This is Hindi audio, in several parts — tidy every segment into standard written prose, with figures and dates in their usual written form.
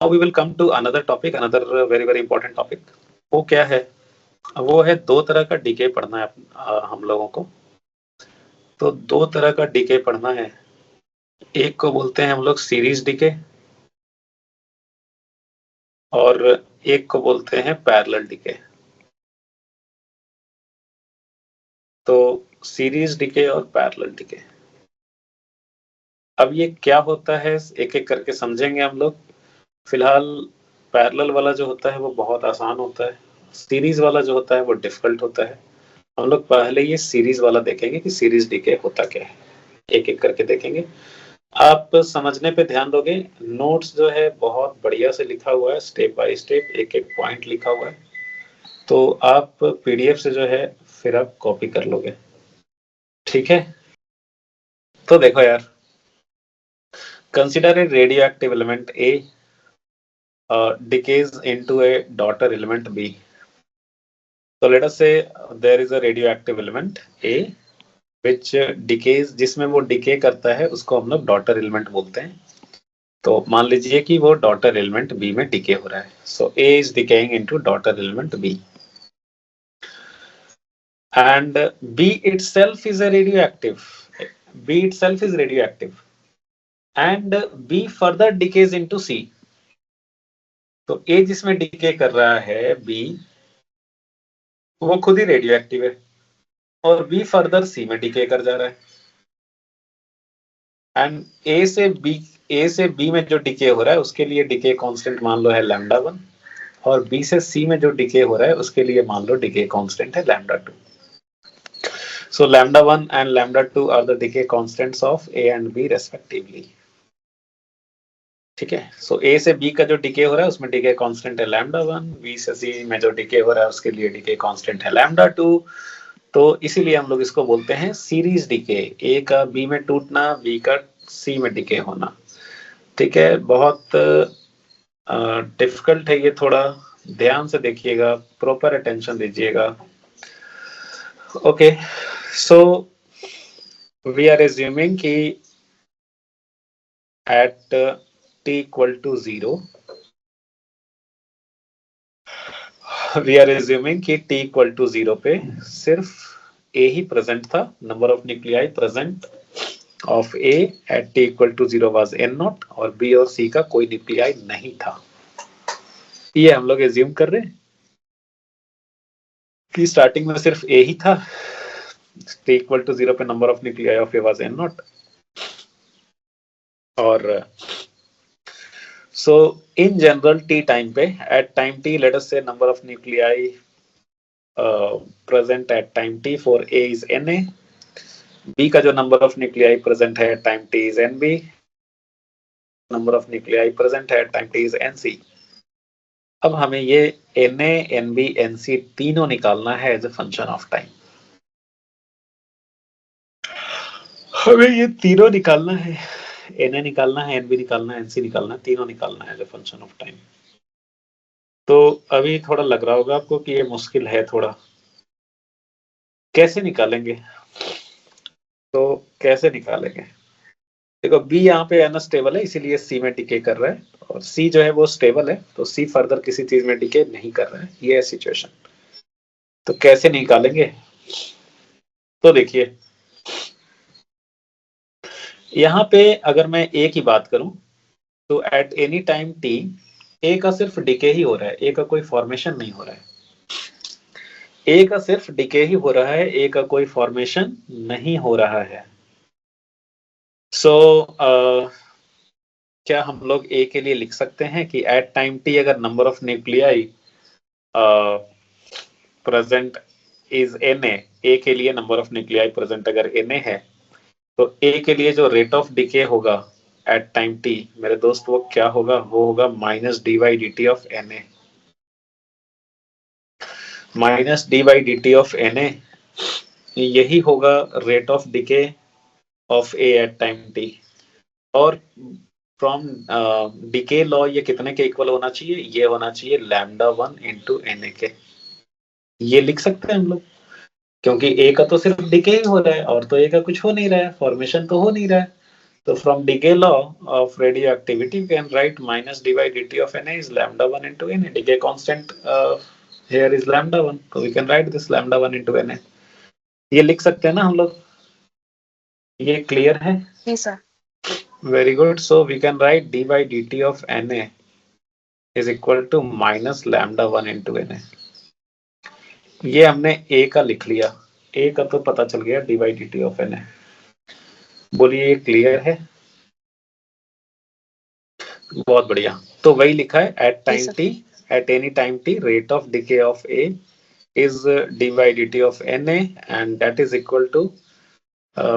Now we will come to another topic, another very very important topic. वो क्या है? वो है दो तरह का डीके पढ़ना है हम लोगों को। तो दो तरह का डीके पढ़ना है। एक को बोलते हैं हम लोग सीरीज डीके और एक को बोलते हैं पैरेलल डीके। तो सीरीज डीके और पैरेलल डीके, अब ये क्या होता है एक एक करके समझेंगे हम लोग। फिलहाल पैरेलल वाला जो होता है वो बहुत आसान होता है, सीरीज वाला जो होता है वो डिफिकल्ट होता है। हम लोग पहले ये सीरीज वाला देखेंगे कि सीरीज डीके होता क्या है, एक एक करके देखेंगे। आप समझने पे ध्यान दोगे, नोट्स जो है बहुत बढ़िया से लिखा हुआ है, स्टेप बाय स्टेप एक एक पॉइंट लिखा हुआ है। तो आप पीडीएफ से जो है फिर आप कॉपी कर लोगे, ठीक है। तो देखो यार, consider a radio active element A decays into a daughter element B. So let us say there is a radioactive element A which decays, जिसमें वो डिके करता है उसको हम लोग डॉटर एलिमेंट बोलते हैं। तो मान लीजिए कि वो डॉटर एलिमेंट बी में डिके हो रहा है। So A is decaying into daughter element B and B itself is a radioactive. B itself is radioactive and B further decays into C. तो A जिसमें डिके कर रहा है B, वो खुद ही रेडियो एक्टिव है और B फर्दर C में डिके कर जा रहा है। एंड ए से बी में जो डिके हो रहा है उसके लिए डिके कांस्टेंट मान लो है लैम्डा 1 और बी से सी में जो डिके हो रहा है उसके लिए मान लो डिके कांस्टेंट है lambda 2। So lambda 1 and lambda 2 are the decay constants of A and B respectively, ठीक है। सो ए से बी का जो डिके हो रहा है उसमें डिके कांस्टेंट है लैम्डा 1, बी से सी में जो डिके हो रहा है उसके लिए डिके कांस्टेंट है लैम्डा 2। तो इसीलिए हम लोग इसको बोलते हैं सीरीज डिके, ए का बी में टूटना, बी का सी में डिके होना, ठीक है। बहुत डिफिकल्ट है ये, थोड़ा ध्यान से देखिएगा, प्रॉपर अटेंशन दीजिएगा। Okay, so we are assuming कि at t equal to 0 we are assuming कि t इक्वल टू 0 पे सिर्फ a ही प्रेजेंट था, number of nuclei present of a at t equal to 0 was n naught और b और c का कोई न्यूक्लियाई नहीं था। ये हम लोग एज्यूम कर रहे हैं कि स्टार्टिंग में सिर्फ a ही था, t इक्वल टू 0 पे number of nuclei of a was n naught और so in general t time पे at time t let us say number of nuclei present at time t for a is na, b का जो number of nuclei present है at time t is nb, number of nuclei present है at time t is nc। अब हमें ये na nb nc तीनों निकालना है as a function of time. हमें ये तीनों निकालना है, na निकालना है, nb निकालना है, nc निकालना है, तीनों निकालना है as a function of time. तो अभी थोड़ा लग रहा होगा आपको कि ये मुश्किल है थोड़ा, कैसे निकालेंगे? तो कैसे निकालेंगे, देखो बी यहाँ पे अनस्टेबल है इसीलिए सी में डिके कर रहा है और सी जो है वो स्टेबल है तो सी फर्दर किसी चीज में डिके नहीं कर रहा है, ये है सिचुएशन। तो कैसे निकालेंगे? तो देखिए यहाँ पे अगर मैं ए की बात करूं तो at any time T A का सिर्फ डिके ही हो रहा है, ए का कोई फॉर्मेशन नहीं हो रहा है, ए का सिर्फ डिके ही हो रहा है, ए का कोई फॉर्मेशन नहीं हो रहा है। सो क्या हम लोग ए के लिए लिख सकते हैं कि एट टाइम टी अगर number of nuclei present is N A के लिए नंबर ऑफ न्यूक्लियाई प्रेजेंट अगर एन है तो ए के लिए जो रेट ऑफ डिके होगा एट टाइम टी मेरे दोस्त वो क्या होगा, वो होगा minus D by D T of N A, minus D by D T of N A, यही होगा rate of decay of A at time T. और फ्रॉम डिके लॉ ये कितने के इक्वल होना चाहिए, ये होना चाहिए लैम्डा 1 इंटू एन ए के, ये लिख सकते हैं हम लोग क्योंकि ए का तो सिर्फ डिके ही हो रहा है और तो ए का कुछ हो नहीं रहा है, फॉर्मेशन तो हो नहीं रहा है। So from decay law of radioactivity, we can write minus dy by dt of Na is lambda 1 into Na. Decay constant here is lambda 1. So we can write this lambda 1 into Na. ये लिख सकते हैं ना हम लोग? ये क्लियर है? जी sir. Very good. So we can write dy by dt of Na is equal to minus lambda 1 into Na. ये हमने A का लिख लिया, A का तो पता चल गया dy by dt of Na. बोलिए ये क्लियर है? बहुत बढ़िया। तो वही लिखा है at time t, at any time t, rate of decay of A is dy by dt of Na, and that is equal to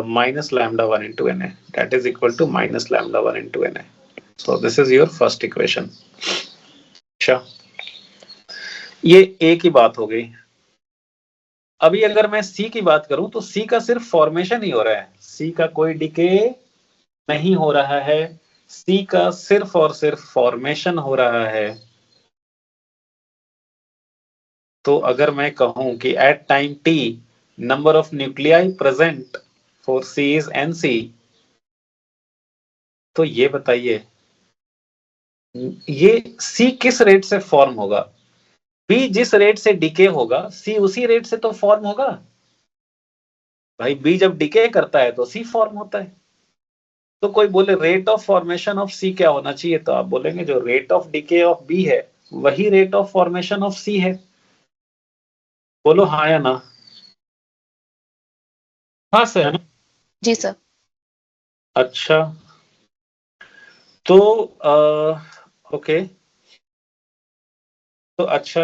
minus lambda 1 into Na. That is equal to minus lambda 1 into Na. So this is your first equation. अच्छा, ये A की बात हो गई। अभी अगर मैं C की बात करूं तो C का सिर्फ फॉर्मेशन ही हो रहा है, C का कोई डिके नहीं हो रहा है, C का सिर्फ और सिर्फ फॉर्मेशन हो रहा है। तो अगर मैं कहूं कि at time t number of nuclei present for C is Nc, तो ये बताइए ये C किस रेट से फॉर्म होगा? B जिस रेट से डिके होगा C उसी रेट से तो फॉर्म होगा भाई। B जब डिके करता है तो C फॉर्म होता है। तो कोई बोले rate of formation of C क्या होना चाहिए, तो आप बोलेंगे जो rate of decay of B है वही rate of formation of C है। बोलो हाँ या ना? हाँ सर। जी सर। अच्छा, तो ओके, तो अच्छा,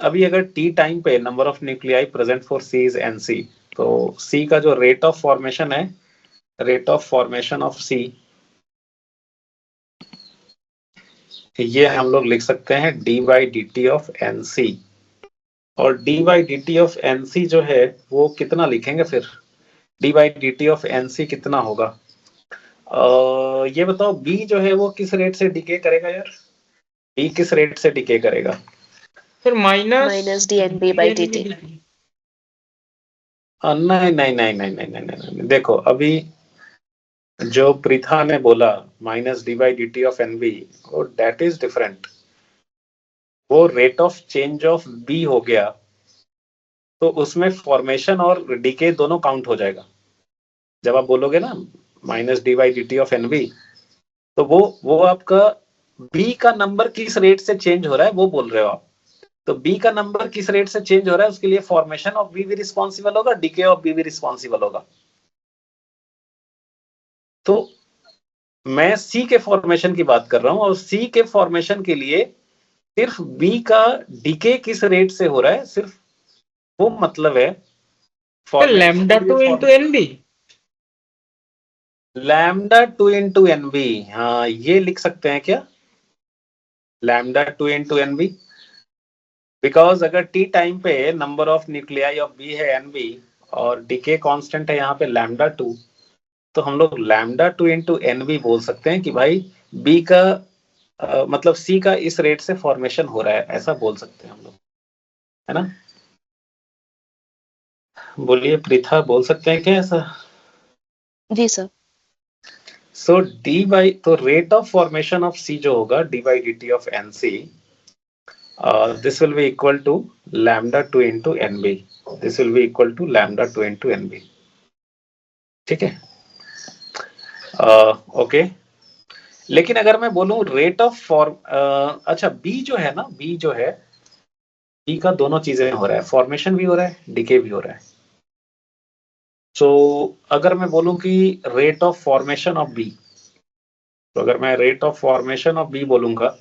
अभी अगर टी टाइम पे number of nuclei present for C is Nc, तो सी का जो रेट ऑफ फॉर्मेशन है, rate of formation of C, ये हम लोग लिख सकते हैं D by D T of Nc। और D by D T of Nc जो है वो कितना लिखेंगे फिर? D by D T of Nc कितना होगा? ये बताओ बी जो है वो किस रेट से डिके करेगा यार? बी किस रेट से डिके करेगा? फिर माइनस dNb by dt। नहीं नहीं नहीं नहीं नहीं नहीं नहीं, देखो अभी जो प्रीथा ने बोला minus D by D T of N B, वो डेट इज डिफरेंट, वो rate of change of B हो गया, तो उसमें फॉर्मेशन और डीके दोनों काउंट हो जाएगा। जब आप बोलोगे ना minus D by D T of N B, तो वो आपका बी का नंबर किस रेट से चेंज हो रहा है वो बोल रहे हो आप। तो बी का नंबर किस रेट से चेंज हो रहा है उसके लिए फॉर्मेशन ऑफ बी भी रिस्पॉन्सिबल होगा, डीके ऑफ बी भी रिस्पॉन्सिबल होगा। तो मैं सी के फॉर्मेशन की बात कर रहा हूं, और सी के फॉर्मेशन के लिए सिर्फ बी का डीके किस रेट से हो रहा है, सिर्फ वो मतलब है lambda 2 into NB. Lambda 2 into NB, हाँ ये लिख सकते हैं क्या? लैम्डा 2 इंटू एनबी, बिकॉज अगर टी टाइम पे number of nuclei of B है एनबी और डीके कांस्टेंट है यहाँ पे लैम्डा 2, तो हम लोग लैम्डा 2 इंटू एनबी बोल सकते हैं कि भाई बी का मतलब सी का इस रेट से फॉर्मेशन हो रहा है, ऐसा बोल सकते हैं हम लोग, है ना? बोलिए प्रीथा, बोल सकते हैं क्या ऐसा? जी सर। सो डी बाई, तो rate of formation of C जो होगा D by D T of N C, this will be equal to lambda 2 into nb, this will be equal to lambda 2 into nb। ठीक है, ओके। लेकिन अगर मैं बोलूं रेट ऑफ फॉर्म, अच्छा बी जो है ना, बी जो है, बी का दोनों चीजें हो रहा है, फॉर्मेशन भी हो रहा है, डिके भी हो रहा है। सो अगर मैं बोलूं कि rate of formation of B, तो अगर मैं rate of formation of B बोलूंगा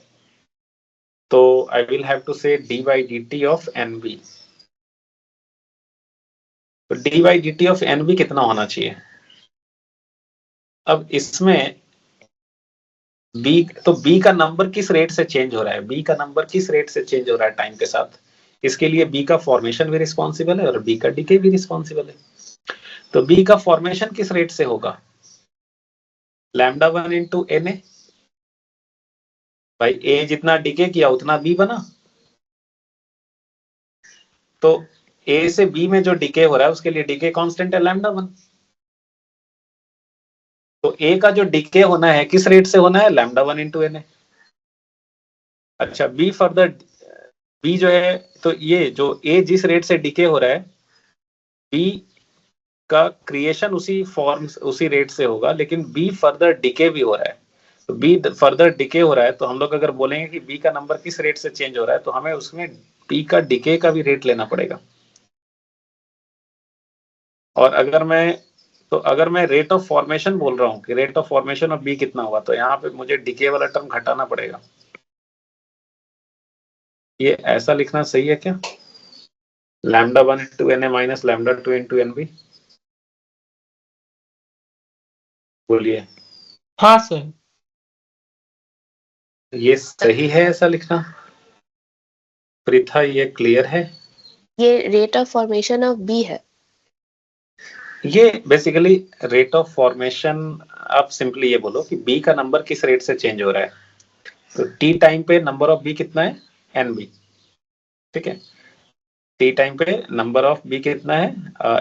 तो I will have to say D by D T of N B. तो D by D T of N B कितना होना चाहिए? अब इसमें बी, तो बी का नंबर किस रेट से चेंज हो रहा है, बी का नंबर किस रेट से चेंज हो रहा है टाइम के साथ, इसके लिए बी का फॉर्मेशन भी रिस्पॉन्सिबल है और बी का डिके भी रिस्पॉन्सिबल है। तो बी का फॉर्मेशन किस रेट से होगा? लैम्डा 1 इंटू एन ए, भाई ए जितना डिके किया उतना बी बना, तो ए से बी में जो डिके हो रहा है उसके लिए डिके कांस्टेंट है लैम्डा 1। तो ए का जो डिके होना है किस रेट से होना है, लैम्डा 1 इंटू एन ए। अच्छा बी फर्दर, बी जो है, तो ये जो ए जिस रेट से डिके हो रहा है, बी का क्रिएशन उसी फॉर्म उसी रेट से होगा, लेकिन बी फर्दर डिके भी हो रहा है। तो बी फर्दर डिके हो रहा है, तो हम लोग अगर बोलेंगे कि बी का नंबर किस रेट से चेंज हो रहा है, तो हमें उसमें बी का डिके का भी रेट लेना पड़ेगा। और अगर मैं रेट ऑफ फॉर्मेशन बोल रहा हूँ कि rate of formation of B कितना हुआ, तो यहाँ पे मुझे डिके वाला टर्म घटाना पड़ेगा। ये ऐसा लिखना सही है क्या, lambda 1 into N A minus lambda 2 into N B? बोलिए। हाँ सर। ये सही है ऐसा लिखना? प्रीथा ये क्लियर है? ये rate of formation of B है। ये बेसिकली रेट ऑफ फॉर्मेशन, आप सिंपली ये बोलो कि बी का नंबर किस रेट से चेंज हो रहा है। तो टी टाइम पे नंबर ऑफ बी कितना है, एन बी, ठीक है। टी टाइम पे नंबर ऑफ बी कितना है,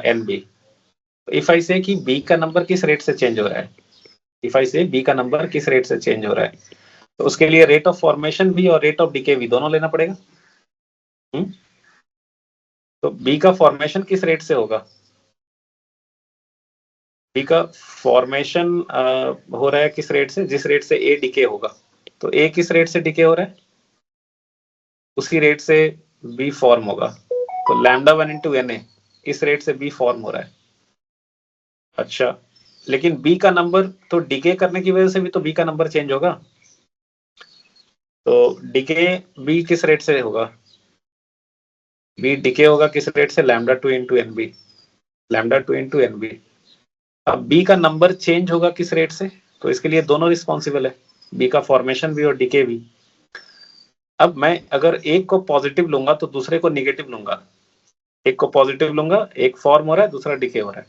एन बी। इफ आई से कि बी का नंबर किस रेट से चेंज हो रहा है, इफ आई से बी का नंबर किस रेट से चेंज हो रहा है, तो उसके लिए रेट ऑफ फॉर्मेशन भी और रेट ऑफ डिके भी दोनों लेना पड़ेगा। तो बी का फॉर्मेशन किस रेट से होगा, बी का फॉर्मेशन हो रहा है किस रेट से, जिस रेट से ए डिके होगा। तो ए किस रेट से डिके हो रहा है, उसी रेट से बी फॉर्म होगा। तो लैम्डा 1 इंटू एन ए, इस रेट से बी फॉर्म हो रहा है। अच्छा, लेकिन बी का नंबर तो डिके करने की वजह से भी तो बी का नंबर चेंज होगा। तो डिके बी किस रेट से होगा, बी डिके होगा किस रेट से, lambda 2 into N B, lambda 2 into N B. अब बी का नंबर चेंज होगा किस रेट से, तो इसके लिए दोनों रिस्पॉन्सिबल है, बी का फॉर्मेशन भी और डिके भी। अब मैं अगर एक को पॉजिटिव लूंगा तो दूसरे को निगेटिव लूंगा, एक को पॉजिटिव लूंगा, एक फॉर्म हो रहा है दूसरा डिके हो रहा है।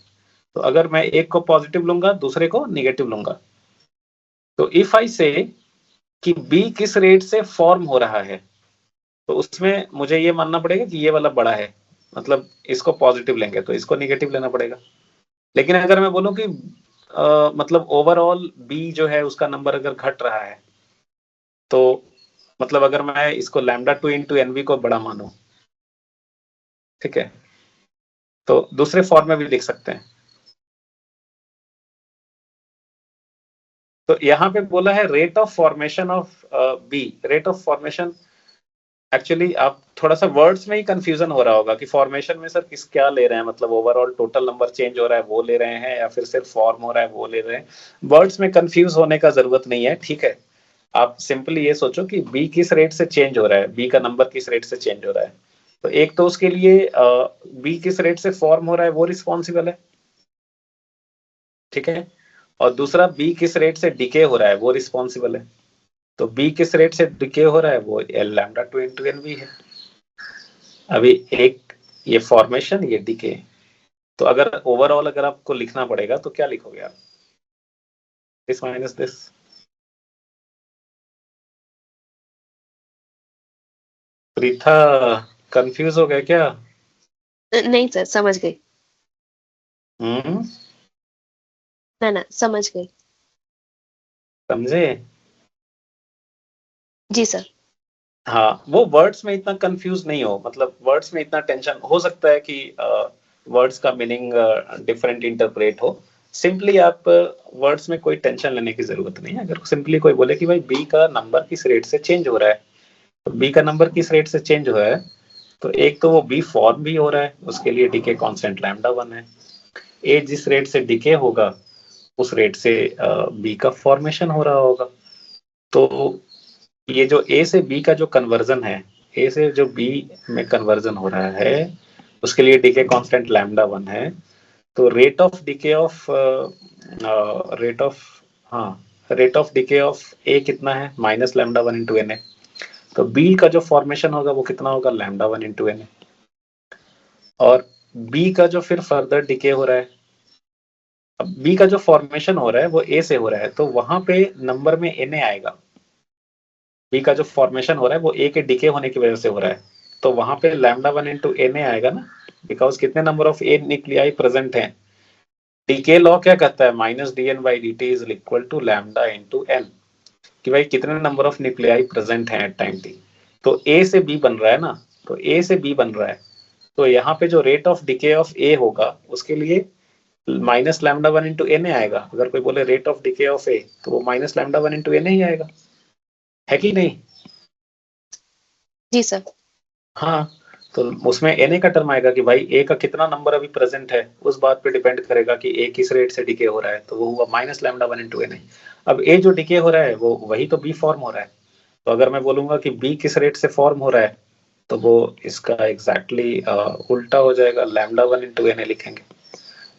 तो अगर मैं एक को पॉजिटिव लूंगा दूसरे को निगेटिव लूंगा, तो इफ आई से कि बी किस रेट से फॉर्म हो रहा है, तो उसमें मुझे ये मानना पड़ेगा कि ये वाला बड़ा है, मतलब इसको पॉजिटिव लेंगे तो इसको निगेटिव लेना पड़ेगा। लेकिन अगर मैं बोलूं कि मतलब ओवरऑल बी जो है उसका नंबर अगर घट रहा है, तो मतलब अगर मैं इसको लैम्डा 2 इंटू एन बी को बड़ा मानूं, ठीक है, तो दूसरे फॉर्म में भी लिख सकते हैं। तो यहाँ पे बोला है rate of formation of B, rate of formation, actually आप थोड़ा सा वर्ड्स में ही कंफ्यूजन हो रहा होगा कि फॉर्मेशन में सर किस क्या ले रहे हैं, मतलब ओवरऑल टोटल नंबर चेंज हो रहा है वो ले रहे हैं या फिर सिर्फ फॉर्म हो रहा है वो ले रहे हैं। वर्ड्स में कंफ्यूज होने का जरूरत नहीं है, ठीक है। आप सिंपली ये सोचो कि बी किस रेट से चेंज हो रहा है, बी का नंबर किस रेट से चेंज हो रहा है। तो एक तो उसके लिए बी किस रेट से फॉर्म हो रहा है वो रिस्पॉन्सिबल है, ठीक है। और दूसरा बी किस रेट से डिके हो रहा है वो रिस्पॉन्सिबल है। तो बी किस रेट से डिके हो रहा है वो L lambda 2 into N B है। अभी एक ये फॉर्मेशन ये डिके, तो अगर ओवरऑल अगर आपको लिखना पड़ेगा तो क्या लिखोगे आप, this minus this. Preetha confuse हो गया क्या? नहीं सर, समझ गई। हम्म, ना समझ गई। समझे? जी सर। हाँ, वो वर्ड्स में इतना कंफ्यूज नहीं हो, मतलब वर्ड्स में इतना टेंशन हो सकता है कि वर्ड्स का मीनिंग डिफरेंट इंटरप्रेट हो। सिंपली आप वर्ड्स में कोई टेंशन लेने की जरूरत नहीं है। अगर सिंपली कोई बोले कि भाई बी का नंबर किस रेट से चेंज हो रहा है, तो बी का नंबर किस रेट से चेंज हो रहा है, तो एक तो वो बी फॉर्म भी हो रहा है, उसके लिए डीके कांस्टेंट लैम्डा 1 है। ए जिस रेट से डीके होगा उस रेट से बी का फॉर्मेशन हो रहा होगा। तो ये जो ए से बी का जो कन्वर्जन है, ए से जो बी में कन्वर्जन हो रहा है, उसके लिए डीके कांस्टेंट लैम्डा 1 है। तो rate of decay of rate of हाँ rate of decay of A कितना है, minus lambda 1 into N A. तो बी का जो फॉर्मेशन होगा वो कितना होगा, लैम्डा 1 इंटू एन ए। और बी का जो फिर फर्दर डिके हो रहा है, अब बी का जो फॉर्मेशन हो रहा है वो ए से हो रहा है, तो वहां पे नंबर में एन ए आएगा। बी का जो फॉर्मेशन हो रहा है वो ए के डिके होने की वजह से हो रहा है, तो वहां पे लैम्डा 1 इंटू एन ए आएगा ना, बिकॉज कितने number of A nuclei present हैं, डीके लॉ क्या कहता है, minus d n by D t is equal to lambda into n, कि भाई कितने नंबर ऑफ न्यूक्लियाई प्रेजेंट हैं एट टाइम टी। तो ए से बी बन रहा है ना, तो ए से बी बन रहा है, तो यहाँ पे जो rate of decay of A होगा उसके लिए minus lambda one into N आएगा। अगर कोई बोले rate of decay of A, तो वो minus lambda one into N ही आएगा, है कि नहीं? जी सर। हाँ, तो उसमें एन का टर्म आएगा कि भाई ए का कितना नंबर अभी प्रेजेंट है, उस बात पे डिपेंड करेगा कि ए किस रेट से डिके हो रहा है, तो वो हुआ minus lambda one into n. अब ए जो डिके हो रहा है वो वही तो बी फॉर्म हो रहा है, तो अगर मैं बोलूंगा कि बी किस रेट से फॉर्म हो रहा है, तो वो इसका एग्जैक्टली उल्टा हो जाएगा, लैम्डा वन इंटू एन लिखेंगे।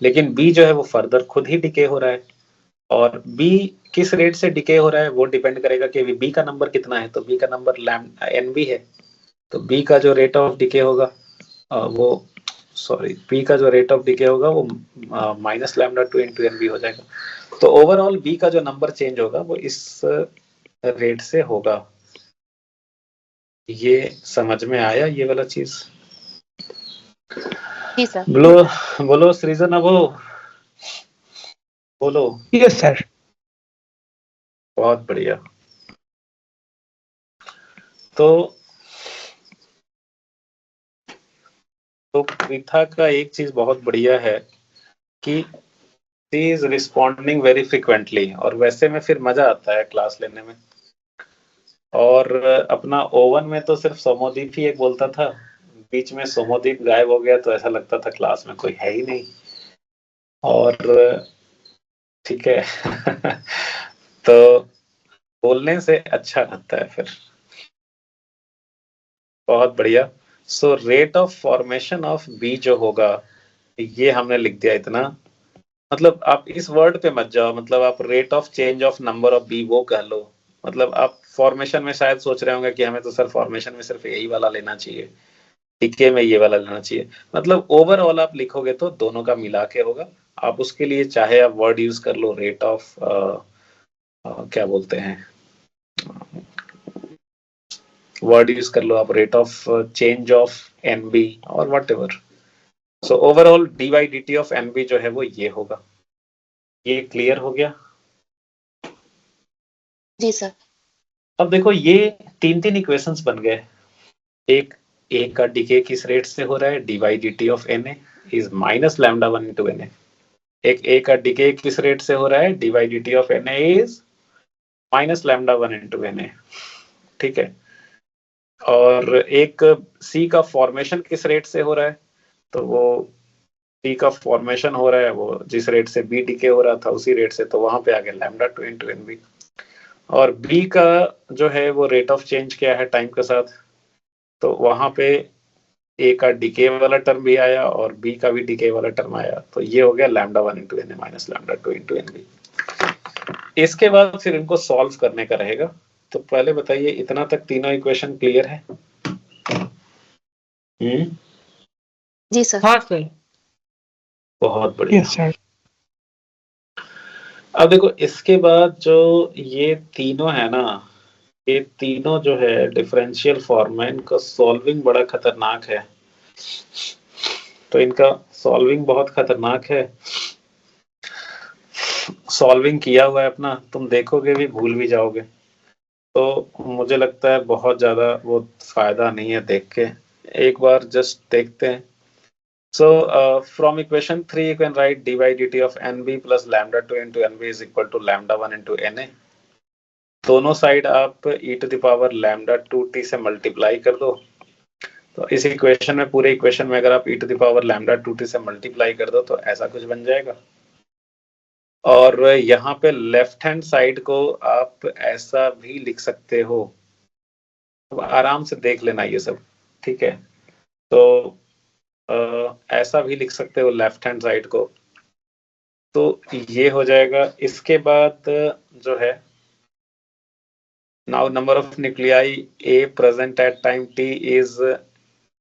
लेकिन बी जो है वो फर्दर खुद ही डिके हो रहा है, और बी किस रेट से डिके हो रहा है वो डिपेंड करेगा कि बी का नंबर कितना है, तो बी का नंबर एन बी है, तो बी का जो रेट ऑफ डिके होगा वो सॉरी बी का जो रेट ऑफ डिके होगा वो minus lambda two into N B हो जाएगा। तो ओवरऑल बी का जो नंबर चेंज होगा वो इस रेट से होगा। ये समझ में आया ये वाला चीज? जी सर। बोलो बोलो सृजन, अब बोलो। Yes sir. बहुत बढ़िया। तो प्रीथा का एक चीज बहुत बढ़िया है कि she is responding very frequently, और वैसे में फिर मजा आता है क्लास लेने में। और अपना ओवन में तो सिर्फ सोमोदीप ही एक बोलता था, बीच में सोमोदीप गायब हो गया तो ऐसा लगता था क्लास में कोई है ही नहीं। और ठीक है तो बोलने से अच्छा लगता है फिर। बहुत बढ़िया। So rate of formation of B जो होगा, ये हमने लिख दिया इतना। मतलब आप इस वर्ड पे मत जाओ, मतलब आप rate of change of number of B वो कह लो। मतलब आप फॉर्मेशन में शायद सोच रहे होंगे कि हमें तो सर फॉर्मेशन में सिर्फ यही वाला लेना चाहिए, टीके में ये वाला लेना चाहिए। मतलब ओवरऑल आप लिखोगे तो दोनों का मिला के होगा। आप उसके लिए चाहे आप वर्ड यूज कर लो रेट ऑफ क्या बोलते हैं, वर्ड यूज कर लो आप rate of change of N B और whatever. So overall D Y D T of N B जो है वो ये होगा। ये क्लियर हो गया? जी सर। अब देखो ये तीन तीन इक्वेशंस बन गए। एक ए का डीके किस रेट से हो रहा है, d Y D T of N A is minus lambda one into N A. एक ए का डीके किस रेट से हो रहा है, d Y D T of N A is minus lambda one into N A. ठीक है। और एक सी का फॉर्मेशन किस रेट से हो रहा है, तो वो सी का फॉर्मेशन हो रहा है वो जिस रेट से बी डीके हो रहा था उसी रेट से, तो वहां पे आ गया lambda two into N B. और बी का जो है वो रेट ऑफ चेंज क्या है टाइम के साथ, तो वहां पे ए का डीके वाला टर्म भी आया और बी का भी डीके वाला टर्म आया, तो ये हो गया lambda one into N A minus lambda two into N B. इसके बाद फिर इनको सॉल्व करने का रहेगा। तो पहले बताइए इतना तक तीनों इक्वेशन क्लियर है? जी सर। हाँ सर। बहुत बढ़िया। Yes sir. अब देखो इसके बाद जो ये तीनों है ना, ये तीनों जो है डिफरेंशियल फॉर्म में, इनका सॉल्विंग बड़ा खतरनाक है। तो इनका सॉल्विंग बहुत खतरनाक है। सॉल्विंग किया हुआ है अपना, तुम देखोगे भी भूल भी जाओगे, तो मुझे लगता है बहुत ज्यादा वो फायदा नहीं है देख के। एक बार जस्ट देखते हैं। So from equation 3 you can write dy dt of nb plus lambda 2 into nb is equal to lambda 1 into na। दोनों साइड आप e to the power lambda 2t से मल्टीप्लाई कर दो। तो इस इक्वेशन में पूरे इक्वेशन में अगर आप e to the power lambda 2t से मल्टीप्लाई कर दो तो ऐसा कुछ बन जाएगा। और यहाँ पे लेफ्ट हैंड साइड को आप ऐसा भी लिख सकते हो। तो आराम से देख लेना ये सब, ठीक है। तो ऐसा भी लिख सकते हो लेफ्ट हैंड साइड को, तो ये हो जाएगा। इसके बाद जो है now number of nuclei A present at time T is,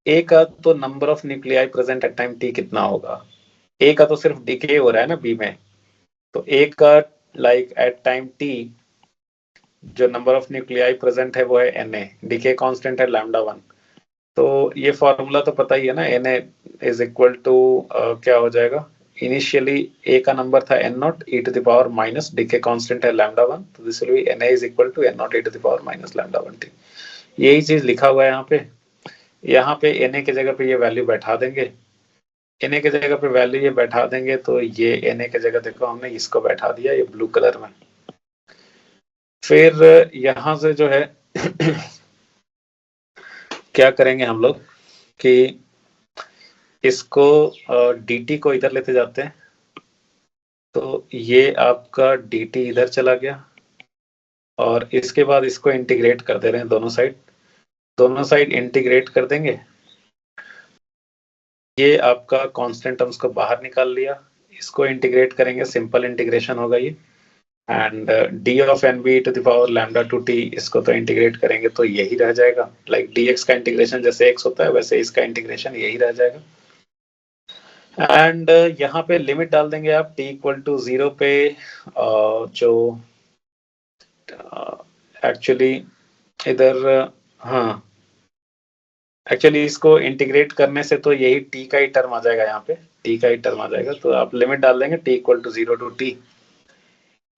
A का तो number of nuclei present at time T कितना होगा, ए का तो सिर्फ डिके हो रहा है ना बी में, तो ए का लाइक एट टाइम टी जो नंबर ऑफ न्यूक्लियाई प्रेजेंट है वो है एन ए, डिके कांस्टेंट है लैम्डा वन। तो ये फॉर्मूला तो पता ही है ना, n A is equal to क्या हो जाएगा, इनिशियली ए का नंबर था n naught e to the power minus decay constant है लैम्डा 1, तो this will be n is equal to n naught e to the power minus lambda 1 T. यही चीज लिखा हुआ है यहाँ पे एन की जगह पे ये वैल्यू बैठा देंगे, एन की जगह पे वैल्यू ये बैठा देंगे, तो ये एन की जगह देखो हमने इसको बैठा दिया ये ब्लू कलर में। फिर यहां से जो है क्या करेंगे हम लोग कि इसको dt को इधर लेते जाते हैं, तो ये आपका dt इधर चला गया और इसके बाद इसको इंटीग्रेट कर दे रहे हैं दोनों साइड इंटीग्रेट कर देंगे। ये आपका कांस्टेंट टर्म्स को बाहर निकाल लिया, इसको इंटीग्रेट करेंगे, सिंपल इंटीग्रेशन होगा ये, and d of N B to the power lambda two t, इसको तो इंटीग्रेट करेंगे तो यही रह जाएगा, लाइक dx का इंटीग्रेशन जैसे x होता है वैसे इसका इंटीग्रेशन यही रह जाएगा। एंड यहाँ पे लिमिट डाल देंगे आप t इक्वल टू 0 पे, जो एक्चुअली इधर हाँ एक्चुअली इसको इंटीग्रेट करने से तो यही t का ही टर्म आ जाएगा, यहाँ पे t का ही टर्म आ जाएगा, तो आप लिमिट डाल देंगे t equal to 0 to t।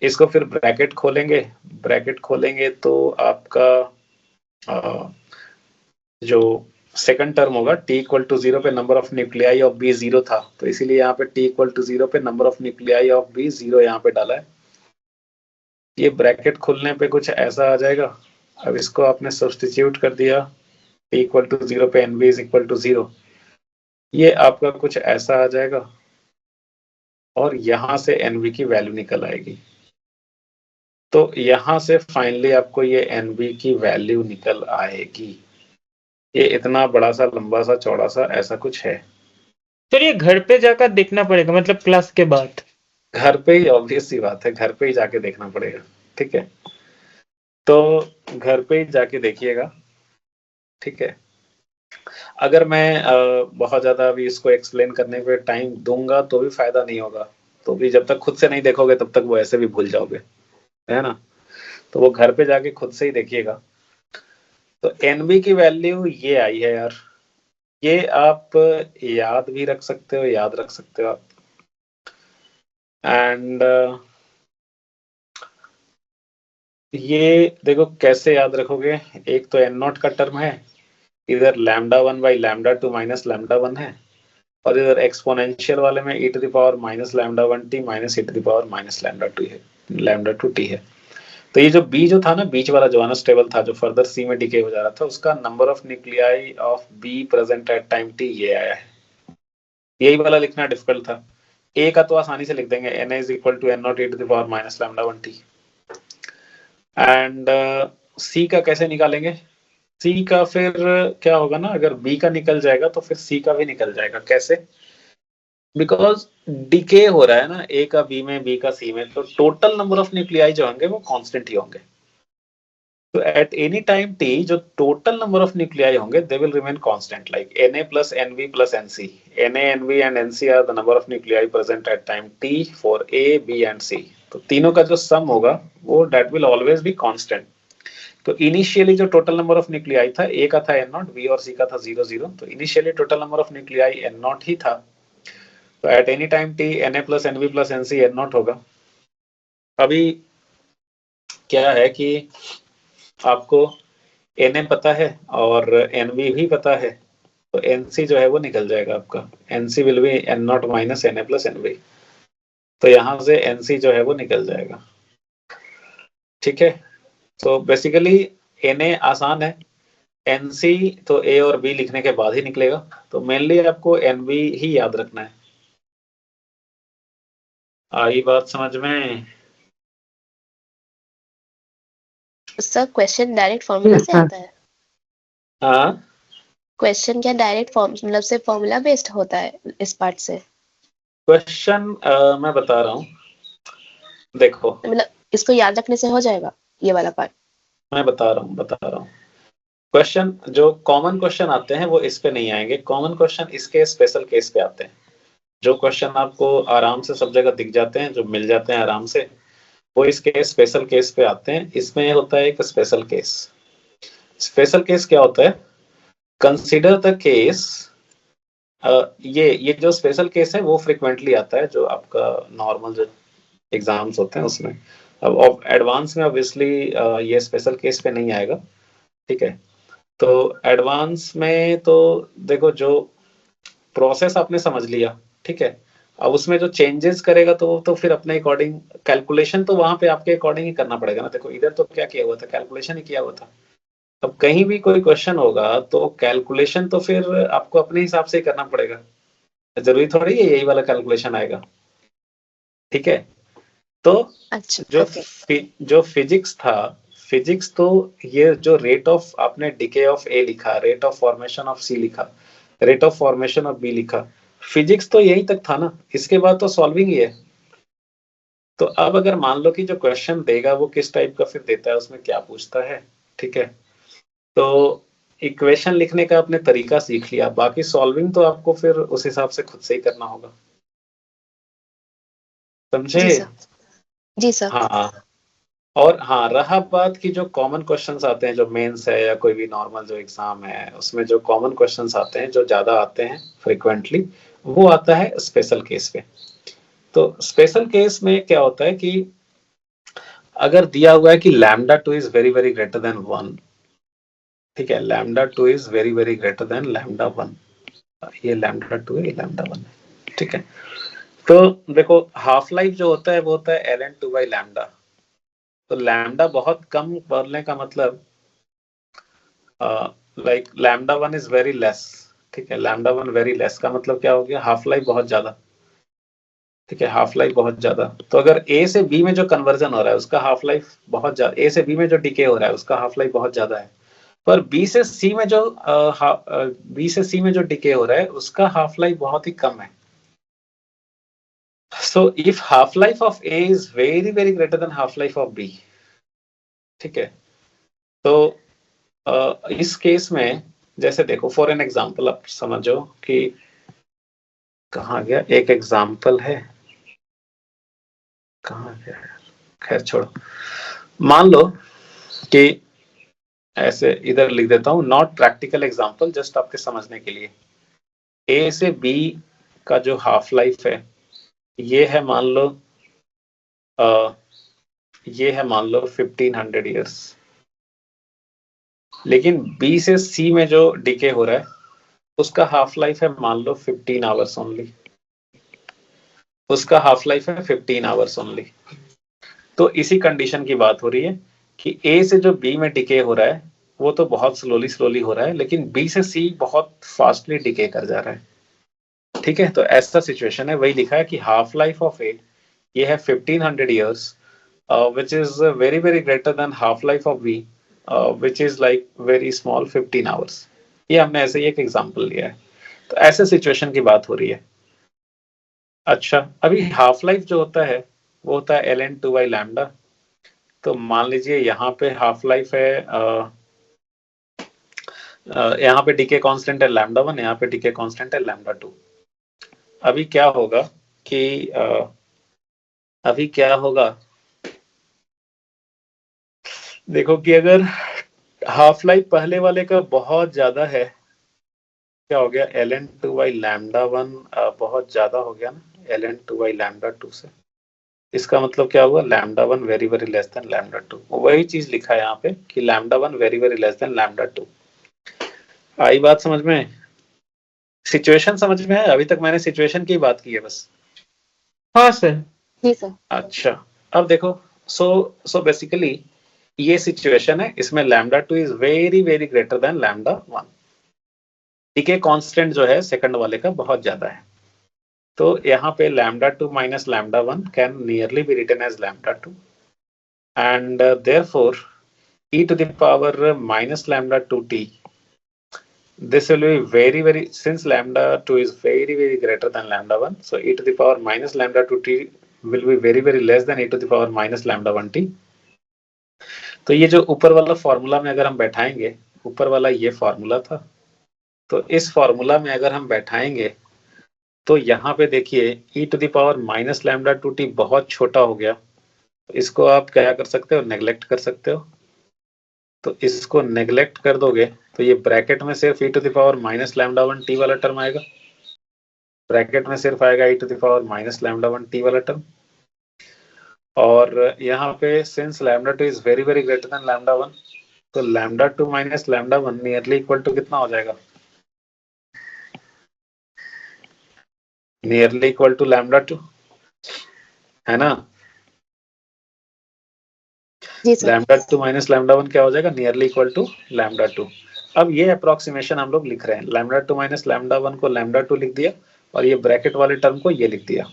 इसको फिर ब्रैकेट खोलेंगे तो आपका जो सेकंड टर्म होगा t इक्वल टू 0 पे number of nuclei of b 0 था, तो इसीलिए यहाँ पे t इक्वल टू 0 पे number of nuclei of b 0 यहाँ पे डाला है। ये ब्रैकेट खोलने पे कुछ ऐसा आ जाएगा। अब इसको आपने सब्स्टिट्यूट कर दिया, t इक्वल टू 0 पे nb इज इक्वल टू 0, ये आपका कुछ ऐसा आ जाएगा और यहाँ से nb की वैल्यू निकल आएगी। तो यहाँ से फाइनली आपको ये nb की वैल्यू निकल आएगी। ये इतना बड़ा सा लंबा सा चौड़ा सा ऐसा कुछ है। तो ये घर पे जाकर देखना पड़ेगा, मतलब क्लास के बाद? घर पे ही, ऑब्वियस सी बात है, घर पे ही जाके देखना पड़ेगा। ठीक है, तो घर पे ही जाके देखिएगा। ठीक है, अगर मैं बहुत ज्यादा अभी इसको एक्सप्लेन करने पे टाइम दूंगा तो भी फायदा नहीं होगा, तो भी जब तक खुद से नहीं देखोगे तब तक वो ऐसे भी भूल जाओगे, है ना। तो वो घर पे जाके खुद से ही देखिएगा। तो एनबी की वैल्यू ये आई है यार, ये आप याद भी रख सकते हो, याद रख सकते हो आप। एंड ये देखो कैसे याद रखोगे, एक तो एन नॉट का टर्म है, इधर lambda 1 by lambda 2 minus lambda 1 है, और इधर एक्सपोनेंशियल वाले में e to the power minus lambda 1 t minus e to the power minus lambda 2 है, लैम्डा 2 टी है। तो ये जो b जो था ना, बीच वाला जो अनस्टेबल था, जो फर्दर c में डिके हो जा रहा था, उसका number of nuclei of b present at time t ये आया है। यही वाला लिखना डिफिकल्ट था। a का तो आसानी से लिख देंगे, n is equal to n naught e to the power minus lambda 1 t. And c का कैसे निकालेंगे? c का फिर क्या होगा ना, अगर b का निकल जाएगा तो फिर c का भी निकल जाएगा। कैसे? बिकॉज डिके हो रहा है ना, a का b में, b का c में, तो टोटल नंबर ऑफ न्यूक्लियाई जो होंगे वो कांस्टेंट ही होंगे। तो एट एनी टाइम t जो टोटल नंबर ऑफ न्यूक्लियाई होंगे they will remain constant, like Na plus Nb plus Nc। Na, Nb and Nc are the number of nuclei present at time t for A, B and C। तो तीनों का जो सम होगा वो that will always be constant. तो इनिशियली जो टोटल नंबर ऑफ न्यूक्लियाई था, A का था n नॉट, B और C का था 0 0, तो initially total number of nuclei n not ही था। तो at any time t Na plus Nb plus Nc n not होगा। अभी क्या है कि आपको Na पता है और Nb भी पता है, तो Nc जो है वो निकल जाएगा आपका, Nc will be n not minus Na plus Nb। तो यहां से Nc जो है वो निकल जाएगा। ठीक है, तो बेसिकली Na आसान है, Nc तो A और B लिखने के बाद ही निकलेगा, तो मेनली आपको Nb ही याद रखना है। आई बात समझ में? सर क्वेश्चन डायरेक्ट फॉर्मूला से आता है? हाँ, क्वेश्चन क्या डायरेक्ट मतलब से फॉर्मूला बेस्ड होता है इस पार्ट से? क्वेश्चन मैं बता रहा हूँ, देखो मतलब इसको याद रखने से हो जाएगा ये वाला पार्ट? मैं बता रहा हूँ। क्वेश्चन जो कॉमन क्वेश्चन आते हैं वो इस पे नहीं आएंगे, कॉमन क्वेश्चन इसके स्पेशल केस पे आते हैं। जो क्वेश्चन आपको आराम से सब जगह दिख जाते हैं, जो मिल जाते हैं आराम से, वो इसके स्पेशल केस पे आते हैं। इसमें होता है एक स्पेशल केस। स्पेशल केस क्या होता है? कंसीडर द केस ये जो स्पेशल केस है वो फ्रिक्वेंटली आता है, जो आपका नॉर्मल जो एग्जाम्स होते हैं उसमें। अब एडवांस में ऑब्वियसली ये स्पेशल केस पे नहीं आएगा, ठीक है। तो एडवांस में तो देखो, जो प्रोसेस आपने समझ लिया, ठीक है। अब उसमें जो चेंजेस करेगा तो वो तो फिर अपने अकॉर्डिंग, कैलकुलेशन तो वहां पे आपके अकॉर्डिंग ही करना पड़ेगा ना। देखो इधर तो क्या किया हुआ था, कैलकुलेशन ही किया हुआ था। अब कहीं भी कोई क्वेश्चन होगा तो कैलकुलेशन तो फिर आपको अपने हिसाब से ही करना पड़ेगा, जरूरी थोड़ी है यही वाला कैलकुलेशन आएगा, ठीक है। तो अच्छा, जो ओके। जो फिजिक्स था, फिजिक्स तो ये जो रेट ऑफ आपने डिके ऑफ ए लिखा, rate of formation of C लिखा, rate of formation of B लिखा, फिजिक्स तो यही तक था ना, इसके बाद तो सॉल्विंग ही है। तो अब अगर मान लो कि जो क्वेश्चन देगा वो किस टाइप का फिर देता है, उसमें क्या पूछता है, ठीक है। तो इक्वेशन लिखने का आपने तरीका सीख लिया, बाकी सॉल्विंग तो आपको फिर उस हिसाब से खुद से ही करना होगा, समझे। जी सर। जी सर। हाँ, और हाँ, रहा बात की जो कॉमन क्वेश्चंस आते हैं, जो मेंस है या कोई भी नॉर्मल जो एग्जाम है, उसमें जो कॉमन क्वेश्चंस आते हैं जो ज्यादा आते हैं फ्रिक्वेंटली, वो आता है स्पेशल केस पे। तो स्पेशल केस में क्या होता है कि अगर दिया हुआ है कि lambda two is very very greater then one, ठीक है, lambda two is very very greater than lambda one, ये लैम्डा टू है, ये लैम्डा वन है, ठीक है। तो देखो हाफ लाइफ जो होता है वो होता है ln टू बाई लैम्डा। तो लैम्डा बहुत कम बोलने का मतलब, like lambda one is very less, ठीक है, लैम्डा वन वेरी लेस का मतलब क्या हो गया, हाफ लाइफ बहुत ज्यादा, ठीक है, हाफ लाइफ बहुत ज्यादा। तो अगर ए से बी में जो कन्वर्जन हो रहा है उसका हाफ लाइफ बहुत ज्यादा, ए से बी में जो डिके हो रहा है उसका हाफ लाइफ बहुत ज्यादा है। पर बी से सी में जो बी से सी में जो डिके हो रहा है उसका हाफ लाइफ बहुत ही कम है। So if half life of A is very very greater than half life of B, ठीक है। तो इस केस में जैसे देखो, फॉर एन एग्जांपल आप समझो कि कहाँ गया एक एग्जांपल है, कहाँ गया यार, खैर छोड़ो। मान लो कि ऐसे इधर लिख देता हूँ, नॉट प्रैक्टिकल एग्जांपल, जस्ट आपके समझने के लिए। ए से बी का जो हाफ लाइफ है ये है मान लो, ये है मान लो 1500 ईयर्स, लेकिन बी से सी में जो डिके हो रहा है उसका हाफ लाइफ है मान लो 15 आवर्स ओनली, उसका हाफ लाइफ है 15 आवर्स ओनली। तो इसी कंडीशन की बात हो रही है कि ए से जो बी में डिके हो रहा है वो तो बहुत स्लोली स्लोली हो रहा है, लेकिन बी से सी बहुत फास्टली डिके कर जा रहा है, ठीक है। तो ऐसा सिचुएशन है, वही लिखा है कि हाफ लाइफ ऑफ ए ये है 1500 years, which is very very greater than half life of V, which is like very small 15 hours। ये हमने ऐसे ही एक एग्जांपल लिया है। तो ऐसे सिचुएशन की बात हो रही है। अच्छा, अभी हाफ लाइफ जो होता है वो होता है ln टू बाई लैम्डा। तो मान लीजिए यहाँ पे हाफ लाइफ है, यहाँ पे डीके कांस्टेंट है लैम्डा वन, यहाँ पे डीके कांस्टेंट है लैम्डा टू। अभी क्या होगा कि अभी क्या होगा, देखो कि अगर हाफ लाइफ पहले वाले का बहुत ज्यादा है, क्या हो गया, ln two by lambda one बहुत ज्यादा हो गया ना ln two by lambda two से। इसका मतलब क्या हुआ, lambda one very very less than lambda two. वही चीज लिखा है यहाँ पे कि lambda one very very less than lambda two. आई बात समझ में, सिचुएशन समझ में है। अभी तक मैंने सिचुएशन की बात की है बस। हाँ सर। जी सर। अच्छा, अब देखो, सो बेसिकली ये सिचुएशन है, इसमें lambda two is very very greater than lambda one. Decay constant जो है सेकंड वाले का बहुत ज्यादा है। तो यहाँ पे lambda two minus lambda one can nearly be written as lambda two, and therefore e to the power minus lambda 2t, this will be very very, since lambda 2 is very very greater than lambda 1, so e to the power minus lambda 2t will be very very less than e to the power minus lambda 1t। तो ये जो ऊपर वाला फॉर्मूला में अगर हम बैठाएंगे, ऊपर वाला ये फॉर्मूला था, तो इस फॉर्मूला में अगर हम बैठाएंगे तो यहाँ पे देखिए e to the power minus lambda 2t बहुत छोटा हो गया। इसको आप क्या कर सकते हो, नेग्लेक्ट कर सकते हो। तो इसको नेग्लेक्ट कर दोगे तो ये ब्रैकेट में सिर्फ e to the power minus lambda one t वाला टर्म आएगा, ब्रैकेट में सिर्फ आएगा e to the power minus lambda 1 t वाला टर्म, और यहाँ पे since lambda 2 is very very greater than lambda 1, तो lambda 2 minus lambda 1 nearly equal to कितना हो जाएगा? नियरली इक्वल टू लैम्डा 2, है ना? जी सर। लैम्डा 2 माइनस लैम्डा 1 क्या हो जाएगा? Nearly equal to lambda 2। अब ये अप्रोक्सीमेशन हम लोग लिख रहे हैं, लैम्डा 2 माइनस लैम्डा 1 को लैम्डा 2 लिख दिया, और ये ब्रैकेट वाले टर्म को ये लिख दिया।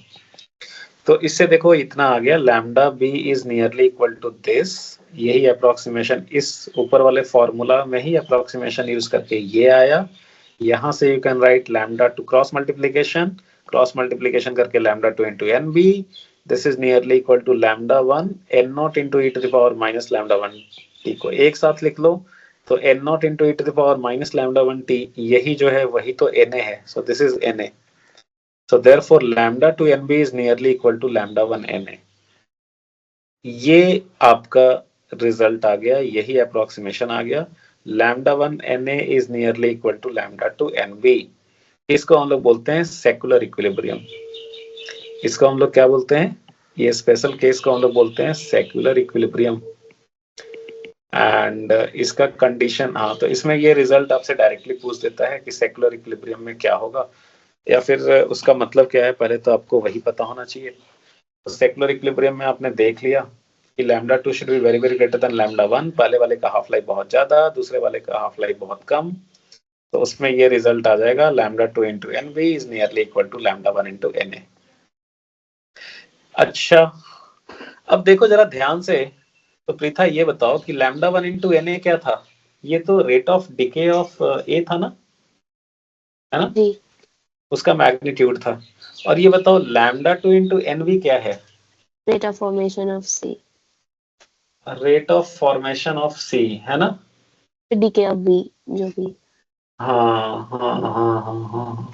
तो इससे देखो इतना आ गया, lambda B is nearly equal to this. यही अप्रोक्सीमेशन इस ऊपर वाले फॉर्मूला में ही अप्रोक्सीमेशन यूज करके ये आया। यहाँ से you can write lambda 2 cross multiplication करके lambda 2 into N B, this is nearly equal to lambda 1 N naught into E to the power minus lambda 1 T को एक साथ लिख लो, तो N naught into E to the power minus lambda 1 T, यही जो है वही तो एन ए है, so this is N A. So therefore lambda 2 nb is nearly equal to lambda 1 na। ये आपका रिजल्ट आ गया, यही अप्रोक्सीमेशन आ गया। lambda 1 na is nearly equal to lambda 2 nb। इसको हम लोग बोलते हैं सेकुलर इक्विलिब्रियम। इसको हम लोग क्या बोलते हैं? ये स्पेशल केस को हम लोग बोलते हैं सेकुलर इक्विलिब्रियम। एंड इसका कंडीशन, हाँ, तो इसमें ये रिजल्ट आपसे डायरेक्टली पूछ देता है कि सेकुलर इक्विलिब्रियम में क्या होगा, या फिर उसका मतलब क्या है, पहले तो आपको वही पता होना चाहिए। तो सेकुलर इक्विलिब्रियम में आपने देख लिया कि lambda 2 should be very very greater than lambda 1। पहले वाले का हाफ लाइफ बहुत ज्यादा, दूसरे वाले का हाफ लाइफ बहुत कम, तो उसमें ये रिजल्ट आ जाएगा lambda 2 into N B is nearly equal to lambda 1 into N A. अच्छा, अब देखो जरा ध्यान से, तो प्रीथा ये बताओ कि लैम्डा 1 इंटू एन ए क्या था? ये तो रेट ऑफ डिके ऑफ ए था ना, है ना? जी। उसका मैग्नीट्यूड था। और ये बताओ लैम्डा 2 इंटू एन वी क्या है? Rate of formation of C. Rate of formation of C, है ना? डीके ऑफ बी जो भी। हाँ हाँ हाँ हाँ हाँ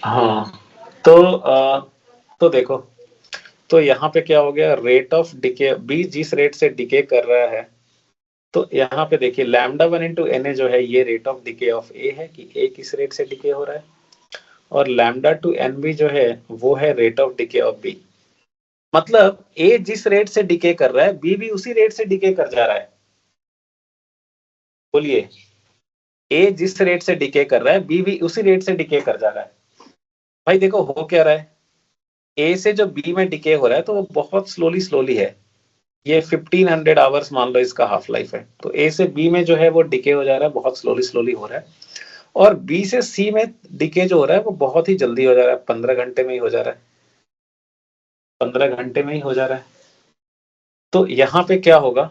हाँ। तो देखो, तो यहाँ पे क्या हो गया, रेट ऑफ डिके बी जिस रेट से डिके कर रहा है, तो यहाँ पे देखिए लैम्डा 1 इंटू एन ए जो है ये रेट ऑफ डिके ऑफ ए है कि ए किस रेट से डिके हो रहा है, और लैम्डा 2 एन बी जो है वो है rate of decay of B. मतलब ए जिस रेट से डिके कर रहा है बी भी उसी रेट से डिके कर जा रहा है। बोलिए, ए जिस रेट से डिके कर रहा है बी भी उसी रेट से डिके कर जा रहा है। भाई देखो हो क्या रहा है, ए से जो बी में डिके हो रहा है तो वो बहुत स्लोली है। ये 1500 आवर्स मान लो इसका हाफ लाइफ है, तो ए से बी में जो है वो डिके हो जा रहा है, बहुत स्लोली हो रहा है। और बी से सी में डिके जो हो रहा है वो बहुत ही जल्दी हो जा रहा है, 15 घंटे में ही हो जा रहा है, 15 घंटे में ही हो जा रहा है। तो यहाँ पे क्या होगा,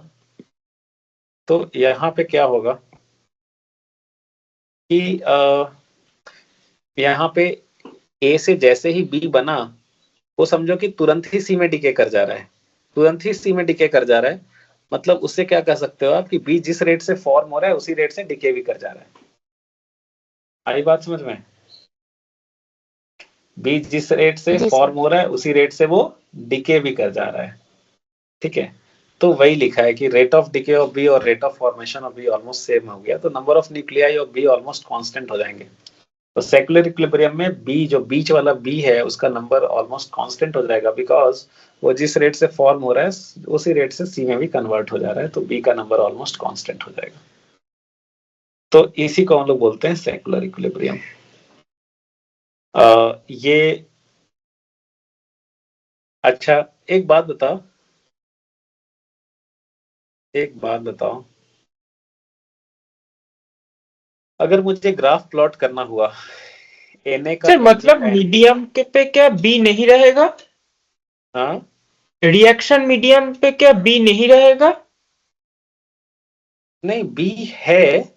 तो यहाँ पे क्या होगा कि यहाँ पे ए से जैसे ही बी बना, वो समझो कि तुरंत ही सी में डिके कर जा रहा है, तुरंत ही सी में डिके कर जा रहा है। मतलब उससे क्या कह सकते हो आप कि बी जिस रेट से फॉर्म हो रहा है उसी रेट से डिके भी कर जा रहा है। आई बात समझ में? बी जिस रेट से फॉर्म हो रहा है उसी रेट से वो डिके भी कर जा रहा है। ठीक है, तो वही लिखा है कि rate of decay of B और rate of formation of B almost same हो गया, तो number of nuclei of B almost constant हो जाएंगे। तो सेकुलर इक्विलिब्रियम में बी जो बीच वाला बी है उसका नंबर ऑलमोस्ट कांस्टेंट हो जाएगा, बिकॉज वो जिस रेट से फॉर्म हो रहा है उसी रेट से सी में भी कन्वर्ट हो जा रहा है, तो बी का नंबर ऑलमोस्ट कांस्टेंट हो जाएगा। तो इसी को हम लोग बोलते हैं सेकुलर इक्विलिब्रियम। ये अच्छा, एक बात बताओ, अगर मुझे ग्राफ प्लॉट करना हुआ Na का, सर मतलब मीडियम के पे क्या बी नहीं रहेगा? हाँ, रिएक्शन मीडियम पे क्या बी नहीं रहेगा? नहीं बी है।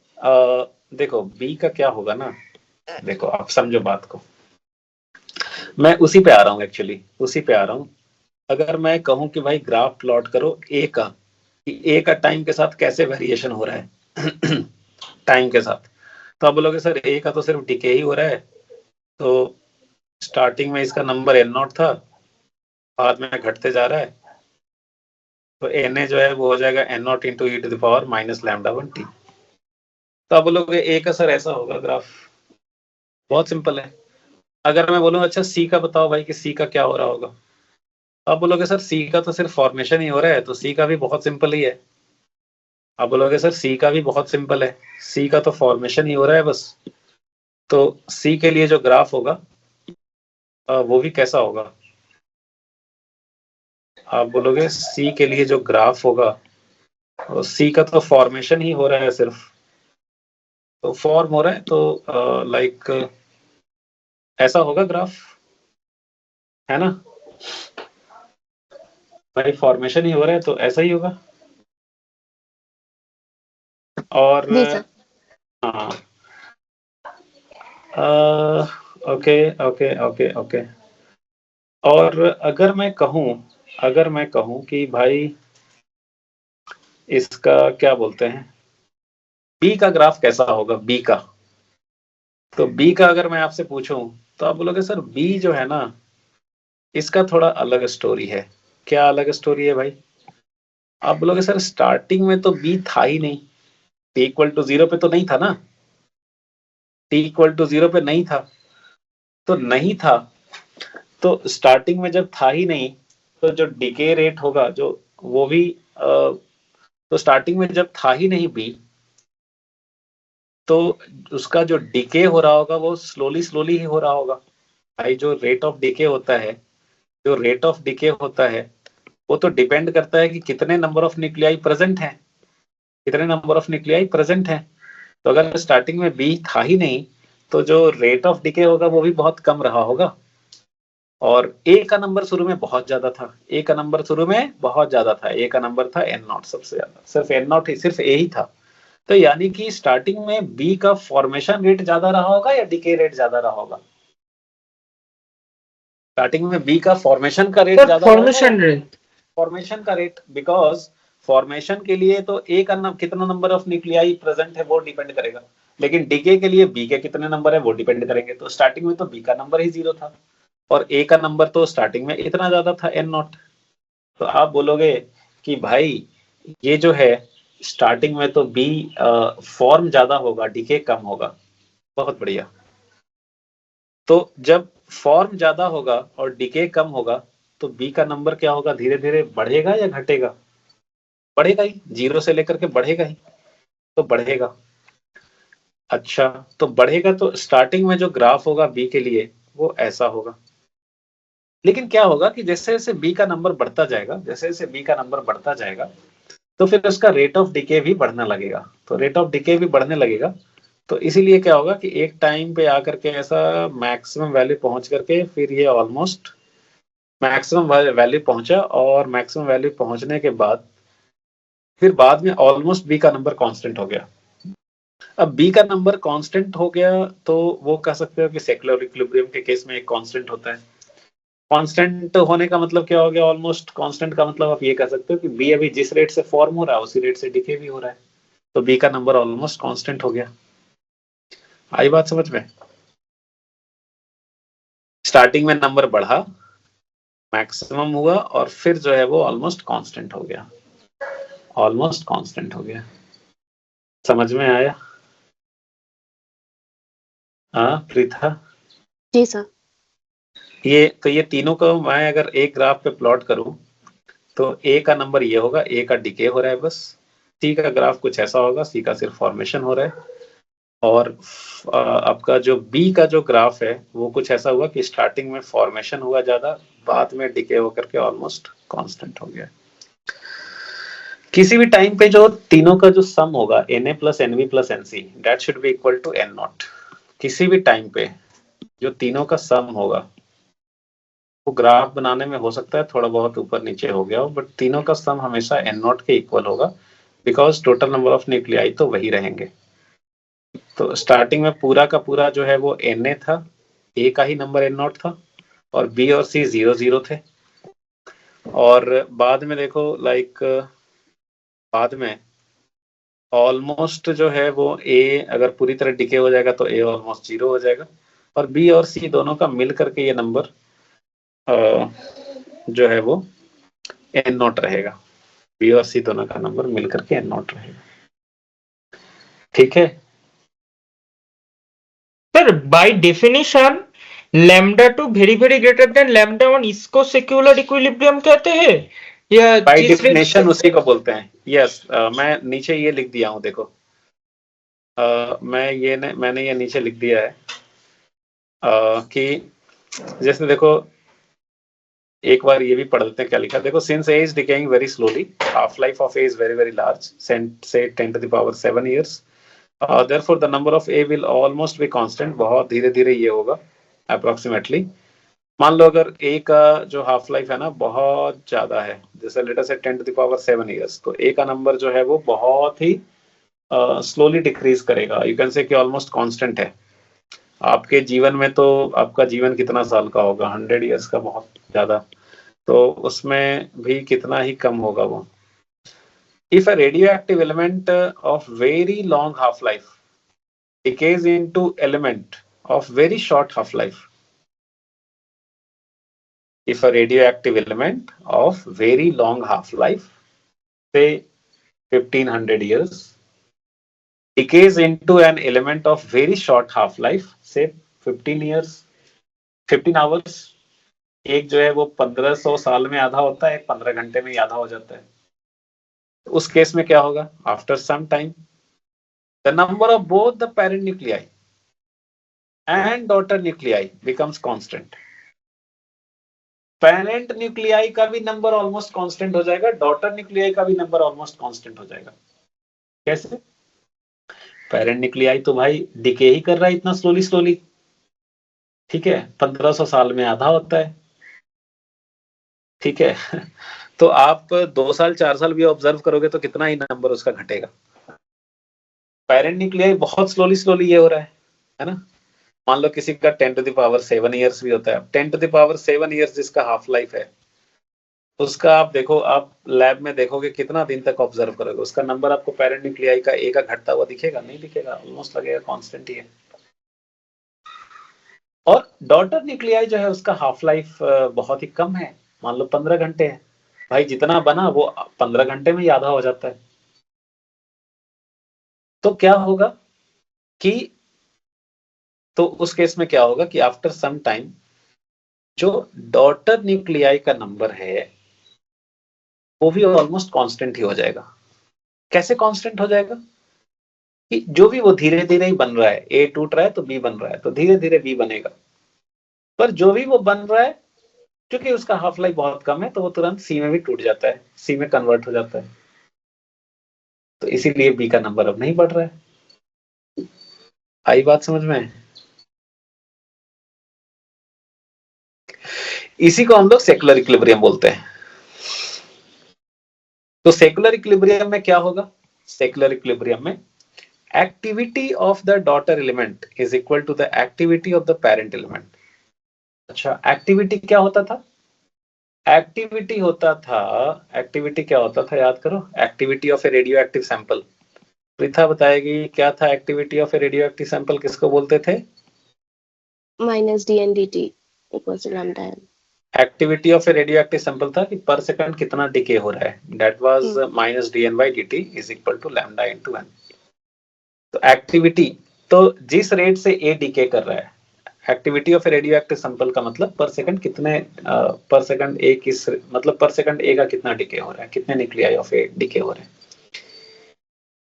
देखो बी का क्या होगा ना, देखो आप समझो बात को, मैं उसी पे आ रहा हूँ, एक्चुअली उसी पे आ रहा हूँ। अगर मैं कहूँ कि भाई ग्राफ प्लॉट करो ए का, कि ए का टाइम के साथ कैसे वेरिएशन हो रहा है टाइम के साथ, तो आप बोलोगे सर ए का तो सिर्फ डिके ही हो रहा है, तो स्टार्टिंग में इसका नंबर एन नॉट था, बाद में घटते जा रहा है, तो एन ए जो है वो हो जाएगा n naught into E to the power minus lambda 1 t. तो आप बोलोगे ए का सर ऐसा होगा ग्राफ, बहुत सिंपल है, अगर मैं बोलूँ अच्छा सी का बताओ भाई कि सी का क्या हो रहा होगा, आप बोलोगे सर सी का तो सिर्फ फॉर्मेशन ही हो रहा है, तो सी का भी बहुत सिंपल ही है। आप बोलोगे सर सी का भी बहुत सिंपल है, सी का तो फॉर्मेशन ही हो रहा है बस। तो सी के लिए जो ग्राफ होगा वो भी कैसा होगा? आप बोलोगे सी के लिए जो ग्राफ होगा, सी का तो फॉर्मेशन ही हो रहा है सिर्फ, तो फॉर्म हो रहा है तो लाइक ऐसा होगा ग्राफ, है ना भाई? फॉर्मेशन ही हो रहा है तो ऐसा ही होगा। और जी सर। हाँ, ओके ओके ओके ओके। और अगर मैं कहूँ कि भाई इसका क्या बोलते हैं, बी का ग्राफ कैसा होगा, बी का, तो बी का अगर मैं आपसे पूछूं तो आप बोलोगे सर बी जो है ना, इसका थोड़ा अलग स्टोरी है। क्या अलग स्टोरी है भाई? आप बोलोगे सर स्टार्टिंग में तो बी था ही नहीं, टी इक्वल टू जीरो पे तो नहीं था ना, टी इक्वल टू जीरो पे नहीं था, तो नहीं था, तो स्टार्टिंग में जब था ही नहीं, तो जो डिके रेट होगा जो वो भी तो स्टार्टिंग में जब था ही नहीं बी, तो उसका जो डिके हो रहा होगा वो स्लोली स्लोली ही हो रहा होगा भाई। जो रेट ऑफ डिके होता है, जो रेट ऑफ डिके होता है वो तो डिपेंड करता है कि कितने नंबर ऑफ न्यूक्लियाई प्रेजेंट हैं, कितने नंबर ऑफ न्यूक्लियाई प्रेजेंट हैं। तो अगर स्टार्टिंग में बी था ही नहीं, तो जो रेट ऑफ डिके होगा वो भी बहुत कम रहा होगा। और ए का नंबर शुरू में बहुत ज्यादा था, ए का नंबर शुरू में बहुत ज्यादा था, ए का नंबर था एन नॉट, सबसे ज्यादा सिर्फ एन नॉट ही, सिर्फ ए ही था। तो यानी कि स्टार्टिंग में बी का फॉर्मेशन रेट ज्यादा रहा होगा या डिके रेट ज्यादा रहा होगा? स्टार्टिंग में बी का फॉर्मेशन का रेट सर ज्यादा रहेगा या फॉर्मेशन रेट। फॉर्मेशन का रेट? बिकॉज फॉर्मेशन के लिए तो ए का कितना नंबर ऑफ न्यूक्लियाई प्रेजेंट है वो डिपेंड करेगा, लेकिन डीके के लिए बी के कितने नंबर है वो डिपेंड करेंगे। तो स्टार्टिंग में तो बी का नंबर ही जीरो था और ए का नंबर तो स्टार्टिंग में इतना ज्यादा था एन नॉट। तो आप बोलोगे कि भाई ये जो है स्टार्टिंग में तो बी फॉर्म ज्यादा होगा, डीके कम होगा। बहुत बढ़िया। तो जब फॉर्म ज्यादा होगा और डीके कम होगा, तो बी का नंबर क्या होगा, धीरे धीरे बढ़ेगा या घटेगा? बढ़ेगा ही, जीरो से लेकर के बढ़ेगा ही, तो बढ़ेगा। अच्छा, तो बढ़ेगा तो स्टार्टिंग में जो ग्राफ होगा बी के लिए वो ऐसा होगा। लेकिन क्या होगा कि जैसे जैसे बी का नंबर बढ़ता जाएगा, जैसे जैसे बी का नंबर बढ़ता जाएगा, तो फिर उसका रेट ऑफ डिके भी बढ़ने लगेगा। तो रेट ऑफ डिके भी बढ़ने लगेगा, तो इसीलिए क्या होगा कि एक टाइम पे आकर के ऐसा मैक्सिमम वैल्यू पहुंच करके फिर ये ऑलमोस्ट मैक्सिमम वैल्यू पहुंचा, और मैक्सिमम वैल्यू पहुंचने के बाद फिर बाद में ऑलमोस्ट बी का नंबर कांस्टेंट हो गया। अब बी का नंबर कांस्टेंट हो गया तो वो कह सकते हो कि सेक्युलर इक्विलिब्रियम के केस में एक कांस्टेंट होता है। कांस्टेंट होने का मतलब क्या हो गया? ऑलमोस्ट कांस्टेंट का मतलब आप ये कह सकते हो कि बी अभी जिस रेट से फॉर्म हो रहा है उसी रेट से डिके भी हो रहा है, तो बी का नंबर ऑलमोस्ट कांस्टेंट हो गया। आई बात समझ में? स्टार्टिंग में नंबर बढ़ा, मैक्सिमम हुआ, और फिर जो है वो ऑलमोस्ट कांस्टेंट हो गया, ऑलमोस्ट कांस्टेंट हो गया। समझ में आया? हाँ प्रीथा? जी सर। ये तीनों को मैं अगर एक ग्राफ पे प्लॉट करूं, तो ए का नंबर ये होगा, ए का डिके हो रहा है बस। सी का ग्राफ कुछ ऐसा होगा, सी का सिर्फ फॉर्मेशन हो रहा है। और आपका जो बी का जो ग्राफ है वो कुछ ऐसा हुआ कि स्टार्टिंग में फॉर्मेशन हुआ ज्यादा, बाद में डिके होकर के ऑलमोस्ट कांस्टेंट हो गया। किसी भी टाइम पे जो तीनों का जो सम होगा Na plus n b plus n c, that should be equal to n naught. किसी भी टाइम पे जो तीनों का सम होगा, वो ग्राफ बनाने में हो सकता है थोड़ा बहुत ऊपर नीचे हो गया हो, बट तीनों का सम हमेशा एन नॉट के इक्वल होगा, because total number of nuclei तो वही रहेंगे। तो स्टार्टिंग में पूरा का पूरा जो है वो Na था, ए का ही नंबर एन नॉट था, और बी और सी 0 0 थे। और बाद में देखो लाइक बाद में ऑलमोस्ट जो है वो ए अगर पूरी तरह डिके हो जाएगा तो ए ऑलमोस्ट 0 हो जाएगा, और बी और सी दोनों का मिल करके ये नंबर जो है वो एन नॉट रहेगा। बी और सी दोनों का नंबर मिल करके एन नॉट रहेगा। ठीक है? Sir by definition lambda two very very greater than lambda one, इसको सेक्युलर इक्विलिब्रियम कहते हैं या बाय जिस रेट डेफिनेशन उसी को बोलते हैं। यस, मैं नीचे ये लिख दिया हूँ, देखो मैंने ये नीचे लिख दिया है कि जैसे देखो एक बार ये भी पढ़ लेते हैं क्या लिखा है। देखो, since A is decaying very slowly, half life of A is very very large, से 10 to the power 7 years, therefore the number of a will almost be constant, बहुत धीरे धीरे ये होगा अप्रोक्सीमेटली। मान लो अगर ए का जो हाफ लाइफ है ना बहुत ज्यादा है, जैसे लेटर से 10 to the power 7 years, तो ए का नंबर जो है वो बहुत ही स्लोली डिक्रीज करेगा। यू कैन से कि ऑलमोस्ट कांस्टेंट है। आपके जीवन में तो आपका जीवन कितना साल का होगा, 100 ईयर्स का, बहुत ज्यादा, तो उसमें भी कितना ही कम होगा वो। If a radioactive element of very long half life decays into element of very short half life, if a radioactive element of very long half life, say 1500 years, decays into an element of very short half life, say 15 years, 15 hours, एक जो है वो 1500 साल में आधा होता है, 15 घंटे में आधा हो जाता है। उस केस में क्या होगा, after some time the number of both the parent nuclei and daughter nuclei becomes constant. Parent nuclei का भी नंबर ऑलमोस्ट कांस्टेंट हो जाएगा, डॉटर न्यूक्लियाई का भी नंबर ऑलमोस्ट कांस्टेंट हो जाएगा। कैसे? पेरेंट न्यूक्लियाई तो भाई डिके ही कर रहा है इतना स्लोली स्लोली, ठीक है, 1500 साल में आधा होता है, ठीक है। तो आप 2 साल 4 साल भी ऑब्जर्व करोगे तो कितना ही नंबर उसका घटेगा। पेरेंट न्यूक्लियाई बहुत स्लोली स्लोली ये हो रहा है ना। मान लो किसी का 10 to the power 7 years भी होता है, 10 to the power 7 years जिसका हाफ लाइफ है, उसका आप देखो, आप लैब में देखोगे कितना दिन तक ऑब्जर्व करोगे, उसका नंबर आपको पेरेंट न्यूक्लियाई का ए का घटता हुआ दिखेगा? नहीं दिखेगा, ऑलमोस्ट लगेगा कांस्टेंट ही है। और डॉटर न्यूक्लियाई जो है उसका हाफ लाइफ बहुत ही कम है, मान लो 15 घंटे है। भाई जितना बना वो 15 घंटे में ही आधा हो जाता है। तो क्या होगा कि, तो उस केस में क्या होगा कि आफ्टर सम टाइम जो डॉटर न्यूक्लियाई का नंबर है वो भी ऑलमोस्ट कांस्टेंट ही हो जाएगा। कैसे कांस्टेंट हो जाएगा कि जो भी वो धीरे धीरे ही बन रहा है, ए टूट रहा है तो बी बन रहा है, तो धीरे धीरे बी बनेगा। पर जो भी वो बन रहा है, क्योंकि उसका हाफ लाइफ बहुत कम है, तो वो तुरंत सी में भी टूट जाता है, सी में कन्वर्ट हो जाता है। तो इसीलिए बी का नंबर अब नहीं बढ़ रहा है। आई बात समझ में? इसी को हम लोग सेकुलर इक्विलिब्रियम बोलते हैं। तो सेकुलर इक्विलिब्रियम में क्या होगा? सेकुलर इक्विलिब्रियम में activity of the daughter element is equal to the activity of the parent element. अच्छा, एक्टिविटी क्या होता था? एक्टिविटी क्या होता था, याद करो। Activity of a radioactive sample. Preetha बताएगी क्या था activity of a radioactive sample, किसको बोलते थे? Minus dn dt equals to lambda n। Activity of a radioactive sample था कि पर सेकंड कितना डिके हो रहा है, that was minus dn by dt is equal to lambda into n। तो एक्टिविटी, तो जिस रेट से ए डिके कर रहा है, activity of a radioactive sample का मतलब पर सेकंड कितने, पर सेकंड ए किस, मतलब पर सेकंड ए का कितना डिके हो रहा है, कितने न्यूक्लियाई ऑफ ए डिके हो रहे हैं।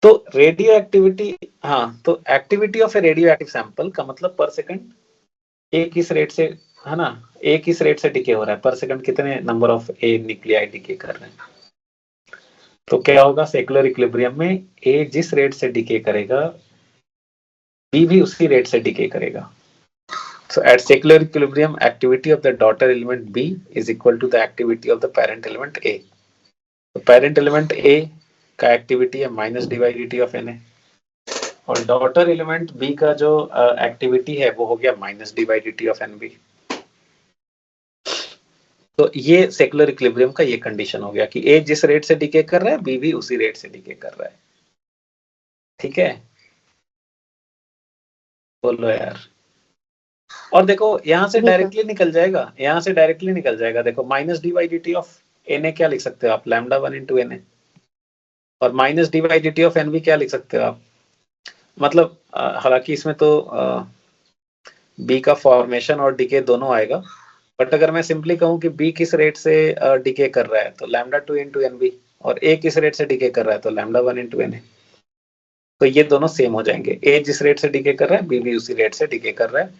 तो रेडियो एक्टिविटी, हाँ, तो activity of a radioactive sample का मतलब पर सेकंड ए किस रेट से, है ना, ए किस रेट से डिके हो रहा है, पर सेकंड कितने number of A nuclei decay कर रहे हैं। तो क्या होगा सेकुलर इक्विलिब्रियम में, ए जिस रेट से डिके करेगा बी भी उसी रेट से डिके करेगा। So at secular equilibrium, activity of the daughter element B is equal to the activity of the parent element A. तो parent element A का एक्टिविटी है minus dy dt of Na, और डॉटर एलिमेंट B का जो एक्टिविटी है वो हो गया minus dy dt of Nb। तो ये सेकुलर इक्विलिब्रियम का ये कंडीशन हो गया कि A जिस रेट से डिके कर रहा है B भी उसी रेट से डिके कर रहा है। ठीक है, बोलो यार। और देखो यहाँ से डायरेक्टली निकल जाएगा, यहाँ से डायरेक्टली निकल जाएगा। देखो minus dy dt of Na क्या लिख सकते हो आप, लैम्डा 1 इंटू Na, और minus dy dt of Nb क्या लिख सकते हो आप, मतलब हालांकि इसमें तो बी का फॉर्मेशन और डीके दोनों आएगा। बट अगर मैं सिंपली कहूँ कि बी किस रेट से डीके कर रहा है तो लैम्डा 2 इंटू एन बी, और ए किस रेट से डीके कर रहा है तो लैम्डा 1 इंटू एन ए। तो ये दोनों सेम हो जाएंगे, ए जिस रेट से डीके कर रहा है बी भी उसी रेट से डीके कर रहा है।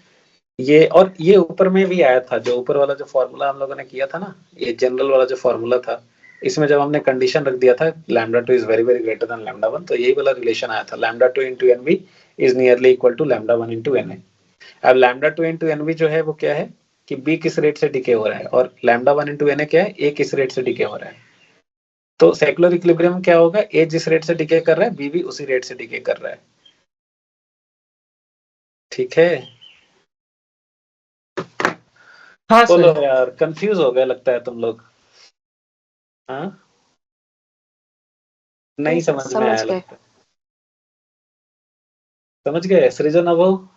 ये और ये ऊपर में भी आया था, जो ऊपर वाला जो फॉर्मूला हम लोगों ने किया था ना, ये जनरल वाला जो फॉर्मूला था, इसमें जब हमने कंडीशन रख दिया था lambda 2 is very very greater than lambda 1, तो यही वाला रिलेशन आया था, lambda 2 into N B is nearly equal to lambda 1 into N A. अब लैम्डा 2 इंटू एन बी जो है वो क्या है कि बी किस रेट से डिके हो रहा है, और लैम्डा 1 इंटू एन ए क्या है, ए किस रेट से डिके हो रहा है। तो सेकुलर इक्विलिब्रियम क्या होगा, ए जिस रेट से डिके कर रहा है बी भी उसी रेट से डिके कर रहा है। ठीक है, हाँ बोलो सर। यार, कंफ्यूज हो गए लगता है तुम लोग। हाँ, नहीं समझ में समझ आया गए। लगता है। समझ गए सृजन अब?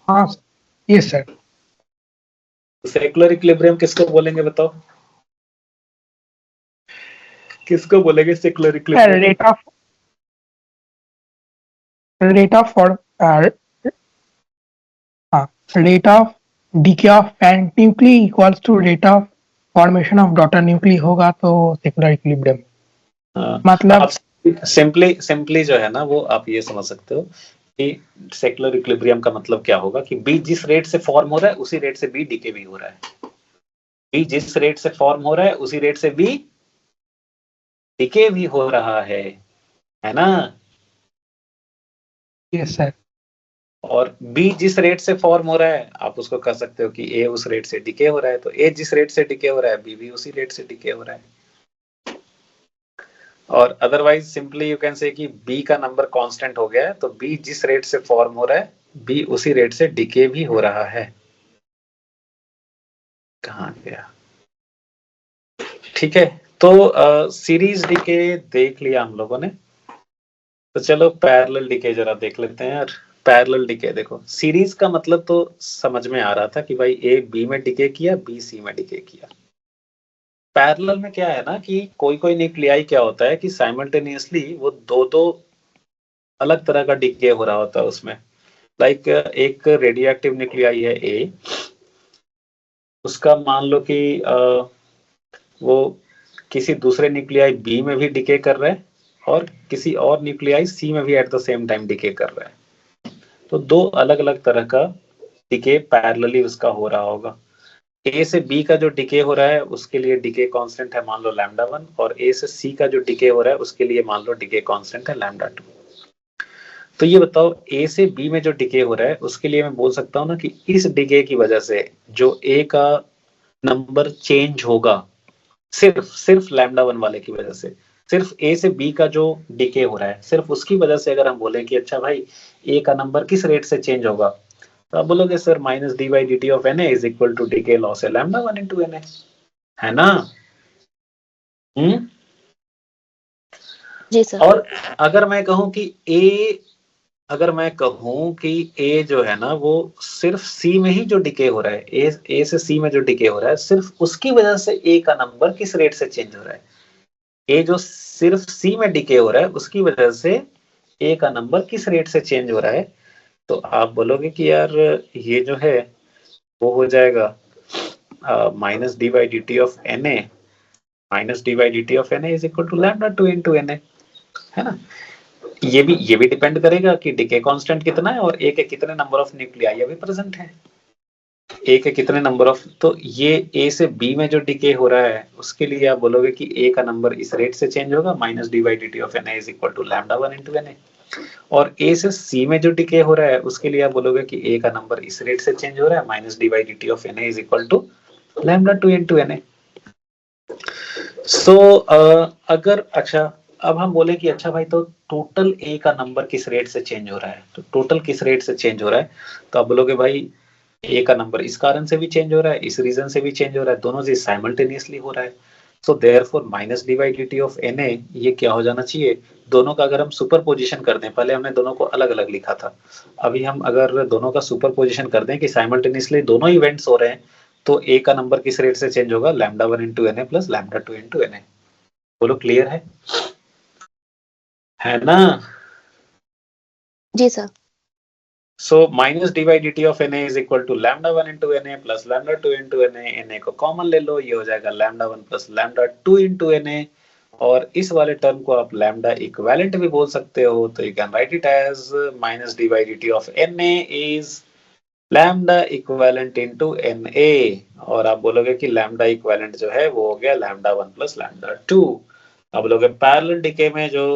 हाँ यस सर। सेकुलर इक्विलिब्रियम किसको बोलेंगे बताओ, किसको बोलेंगे secular equilibrium? Rate of decay of parent nuclei equals to rate of formation of daughter nuclei होगा तो सेकुलर इक्विलिब्रियम। मतलब आप सिंपली जो है ना वो आप ये समझ सकते हो कि सेकुलर इक्विलिब्रियम का मतलब क्या होगा कि बी जिस रेट से फॉर्म हो रहा है उसी रेट से बी डीके भी हो रहा है। बी जिस रेट से फॉर्म हो रहा है उसी रेट से बी डीके भी हो रहा है ना? Yes sir. और बी जिस रेट से फॉर्म हो रहा है आप उसको कह सकते हो कि ए उस रेट से डिके हो रहा है, तो ए जिस रेट से डिके हो रहा है बी भी उसी रेट से डिके हो रहा है। और otherwise simply you can say कि बी का नंबर कांस्टेंट हो गया है, तो बी जिस रेट से फॉर्म हो रहा है बी उसी रेट से डिके भी हो रहा है। कहाँ गया? ठीक है, तो सीरीज डिके देख लिया हम लोगों ने, तो चलो पैरेलल डिके जरा देख लेते हैं यार। पैरेलल डिके देखो, सीरीज का मतलब तो समझ में आ रहा था कि भाई ए बी में डिके किया, बी सी में डिके किया। पैरेलल में क्या है ना कि कोई कोई न्यूक्लियाई क्या होता है कि साइमल्टेनियसली वो दो दो अलग तरह का डिके हो रहा होता है उसमें। लाइक एक रेडियो एक्टिव न्यूक्लियाई है ए, उसका मान लो कि वो किसी दूसरे न्यूक्लियाई बी में भी डिके कर रहा है और किसी और न्यूक्लियाई सी में भी at the same time decay कर रहा है। तो दो अलग अलग तरह का डिके पैरेलली उसका हो रहा होगा। ए से बी का जो डिके हो रहा है उसके लिए डिके कांस्टेंट है मान लो लैम्डा 1, और ए से सी का जो डिके हो रहा है उसके लिए मान लो डिके कांस्टेंट है लैम्डा 2। तो ये बताओ ए से बी में जो डिके हो रहा है उसके लिए मैं बोल सकता हूँ ना कि इस डिके की वजह से जो ए का नंबर चेंज होगा सिर्फ सिर्फ लैम्डा 1 वाले की वजह से, सिर्फ ए से बी का जो डिके हो रहा है सिर्फ उसकी वजह से अगर हम बोले कि अच्छा भाई ए का नंबर किस रेट से चेंज होगा, तो आप बोलोगे sir minus D by D T of N A is equal to decay loss है लैम्डा 1 इंटू एन ए, है ना? जी सर। और अगर मैं कहूं कि ए जो है ना वो सिर्फ सी में ही जो डिके हो रहा है, ए से सी में जो डिके हो रहा है सिर्फ उसकी वजह से ए का नंबर किस रेट से चेंज हो रहा है, ए जो सिर्फ सी में डिके हो रहा है उसकी वजह से ए का नंबर किस रेट से चेंज हो रहा है, तो आप बोलोगे कि यार ये जो है वो हो जाएगा minus D by D T of N A, minus D by D T of N A is equal to lambda 2 into N A, है ना? ये भी डिपेंड करेगा कि डिके कांस्टेंट कितना है और ए के कितने नंबर ऑफ न्यूक्लियाई अभी प्रेजेंट है, ए के कितने नंबर ऑफ, तो ये ए से बी में जो डिके हो रहा है उसके लिए आप बोलोगे कि ए का नंबर इस रेट से चेंज होगा minus D by D T of N A is equal to lambda 1 into N A. और ए से सी में जो डिके हो रहा है उसके लिए आप बोलोगे कि ए का नंबर इस रेट से चेंज हो रहा है minus D by D T of N A is equal to lambda 2 into N A. So अगर अच्छा अब हम बोले कि अच्छा भाई तो टोटल ए का नंबर किस रेट से चेंज हो रहा है, तो टोटल किस रेट से चेंज हो रहा है, तो आप बोलोगे भाई ए का नंबर इस कारण से भी चेंज हो रहा है, इस रीजन से भी चेंज हो रहा है, दोनों चीज साइमल्टेनियसली हो रहा है। So therefore minus D by D T of N A ये क्या हो जाना चाहिए, दोनों का अगर हम सुपर पोजिशन कर दें, पहले हमने दोनों को अलग अलग लिखा था, अभी हम अगर दोनों का सुपर पोजिशन कर दें कि साइमल्टेनियसली दोनों इवेंट्स हो रहे हैं, तो ए का नंबर किस रेट से चेंज होगा, lambda 1 into N A plus lambda 2 into N A. बोलो क्लियर है ना? जी sir. So minus dy dt of Na is equal to λ1 into Na plus λ2 into Na। Na को कॉमन ले लो, ये हो जाएगा λ1 प्लस λ2 इंटू Na। और इस वाले टर्म को आप लैम्डा इक्विवेलेंट भी बोल सकते हो, तो you can write it as minus dy dt of Na is lambda equivalent into Na। और आप बोलोगे कि लैम्डा इक्विवेलेंट जो है वो हो गया λ1 प्लस λ2। आप बोलोगे पैरेलल डिके में जो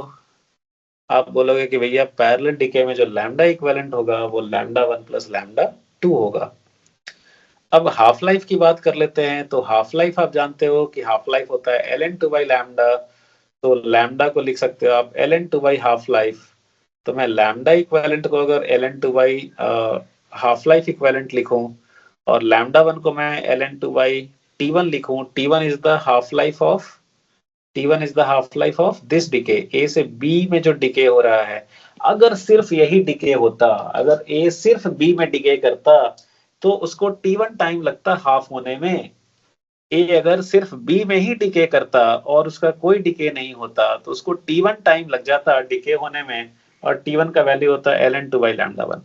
आप बोलोगे कि भैया पैरेलल डिके में जो लैम्डा इक्विवेलेंट होगा वो λ1 प्लस λ2 होगा। अब हाफ लाइफ की बात कर लेते हैं। तो हाफ लाइफ आप जानते हो कि हाफ लाइफ होता है ln2 बाई लैम्डा। तो लैम्डा को लिख सकते हो आप ln2 बाई हाफ लाइफ। तो मैं लैम्डा इक्विवेलेंट को अगर ln2 by half life equivalent लिखूं और λ1 को मैं ln2 बाई t1 लिखूं, t1 is the half life of T1 is the half life of this decay. A से B में जो डिके हो रहा है, अगर सिर्फ यही डिके होता, अगर A सिर्फ B में डिके करता तो उसको T1 टाइम लगता हाफ होने में। A अगर सिर्फ B में ही डिके करता और उसका कोई डिके नहीं होता तो उसको T1 टाइम लग जाता डिके होने में, और T1 का वैल्यू होता है ln2 बाई λ1।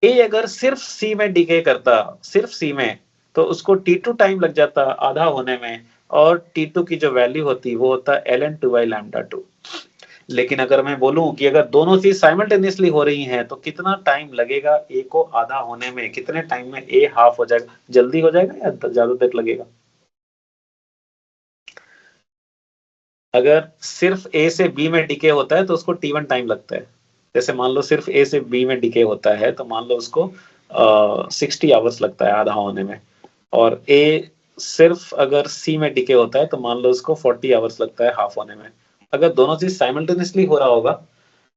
A अगर सिर्फ C में डिके करता, सिर्फ C में, तो उसको T2 टाइम लग जाता आधा होने में, और T2 की जो वैल्यू होती वो होता है ln2 बाई λ2। लेकिन अगर मैं बोलूं कि अगर दोनों चीज साइमल्टेनियसली हो रही हैं तो कितना टाइम लगेगा A को आधा होने में, कितने टाइम में A हाफ हो जाएगा, जल्दी हो जाएगा या ज्यादा देर लगेगा? अगर सिर्फ A से B में डिके होता है तो उसको T1 टाइम लगता है। जैसे मान लो सिर्फ A से B में डिके होता है तो मान लो उसको 60 आवर्स लगता है आधा होने में, और A सिर्फ अगर C में डिके होता है तो मान लो उसको 40 आवर्स लगता है हाफ होने में। अगर दोनों चीज साइमल्टेनियसली हो रहा होगा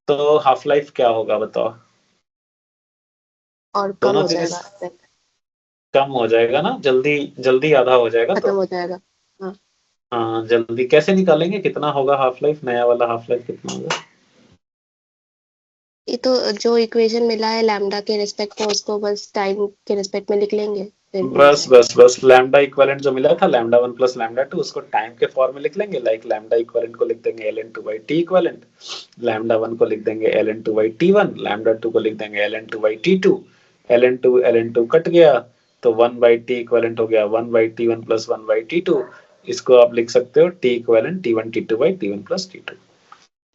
तो हाफ लाइफ क्या होगा बताओ? और कम दोनों हो चीजें जाएगा, कम हो जाएगा ना, जल्दी जल्दी आधा हो जाएगा। खत्म तो हो जाएगा। हाँ, हाँ, जल्दी कैसे निकालेंगे कितना होगा हाफ लाइफ, नया वाला हाफ लाइफ कितना होगा? ये तो जो इक्वेशन मिला है लैम्डा के रिस्पेक्ट में उसको बस टाइम के रिस्पेक्ट में लिख लेंगे, फिर भी हो बस जाएगा। बस बस लैम्डा इक्विवेलेंट जो मिला था λ1 प्लस λ2, उसको टाइम के फॉर्म में लिख लेंगे। लाइक लैम्डा इक्विवेलेंट को लिख देंगे ln2 बाई टी इक्विवेलेंट, λ1 को लिख देंगे ln2 बाई t1, λ2 को लिख देंगे ln2 by t2। ln2 cut गया तो 1 बाई टी इक्विवेलेंट हो गया 1 by t1 plus 1 by t2। इसको आप लिख सकते हो T equivalent t1 t2 by t1 plus t2।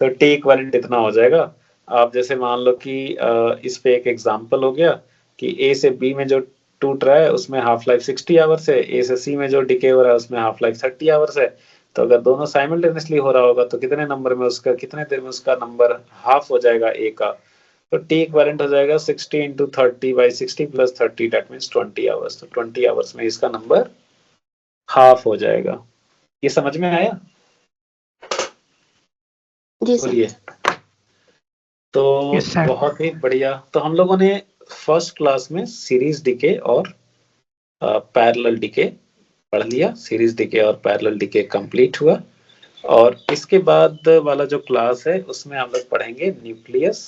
तो टी इक्विवेलेंट इतना हो जाएगा। आप जैसे मान लो कि इस पे एक एग्जांपल हो गया कि ए से बी में जो टूट रहा है उसमें हाफ लाइफ 60 आवर्स है, ए से सी में जो डिके हो रहा है उसमें हाफ लाइफ 30 आवर्स है। तो अगर दोनों साइमल्टेनियसली हो रहा होगा तो कितने नंबर में उसका, कितने देर में उसका नंबर हाफ हो जाएगा ए का? तो टी इक्विवेलेंट हो जाएगा 60 into 30 by 60 plus 30, that means 20 hours. तो 20 आवर्स में इसका नंबर हाफ हो जाएगा। ये समझ में आया? जी सर। बोलिए। तो Yes, sir. बहुत ही बढ़िया। तो हम लोगों ने फर्स्ट क्लास में सीरीज डिके और पैरेलल डिके पढ़ लिया। सीरीज डिके और पैरेलल डिके कंप्लीट हुआ, और इसके बाद वाला जो क्लास है उसमें हम लोग पढ़ेंगे nucleus,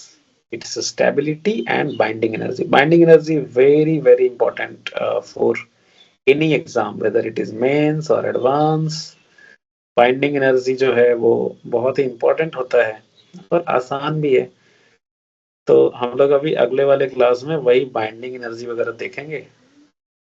its stability and binding energy. Binding energy very very important for any exam, whether it is mains और एडवांस। बाइंडिंग एनर्जी जो है वो बहुत ही इंपॉर्टेंट होता है और आसान भी है। तो हम लोग अभी अगले वाले क्लास में वही बाइंडिंग एनर्जी वगैरह देखेंगे।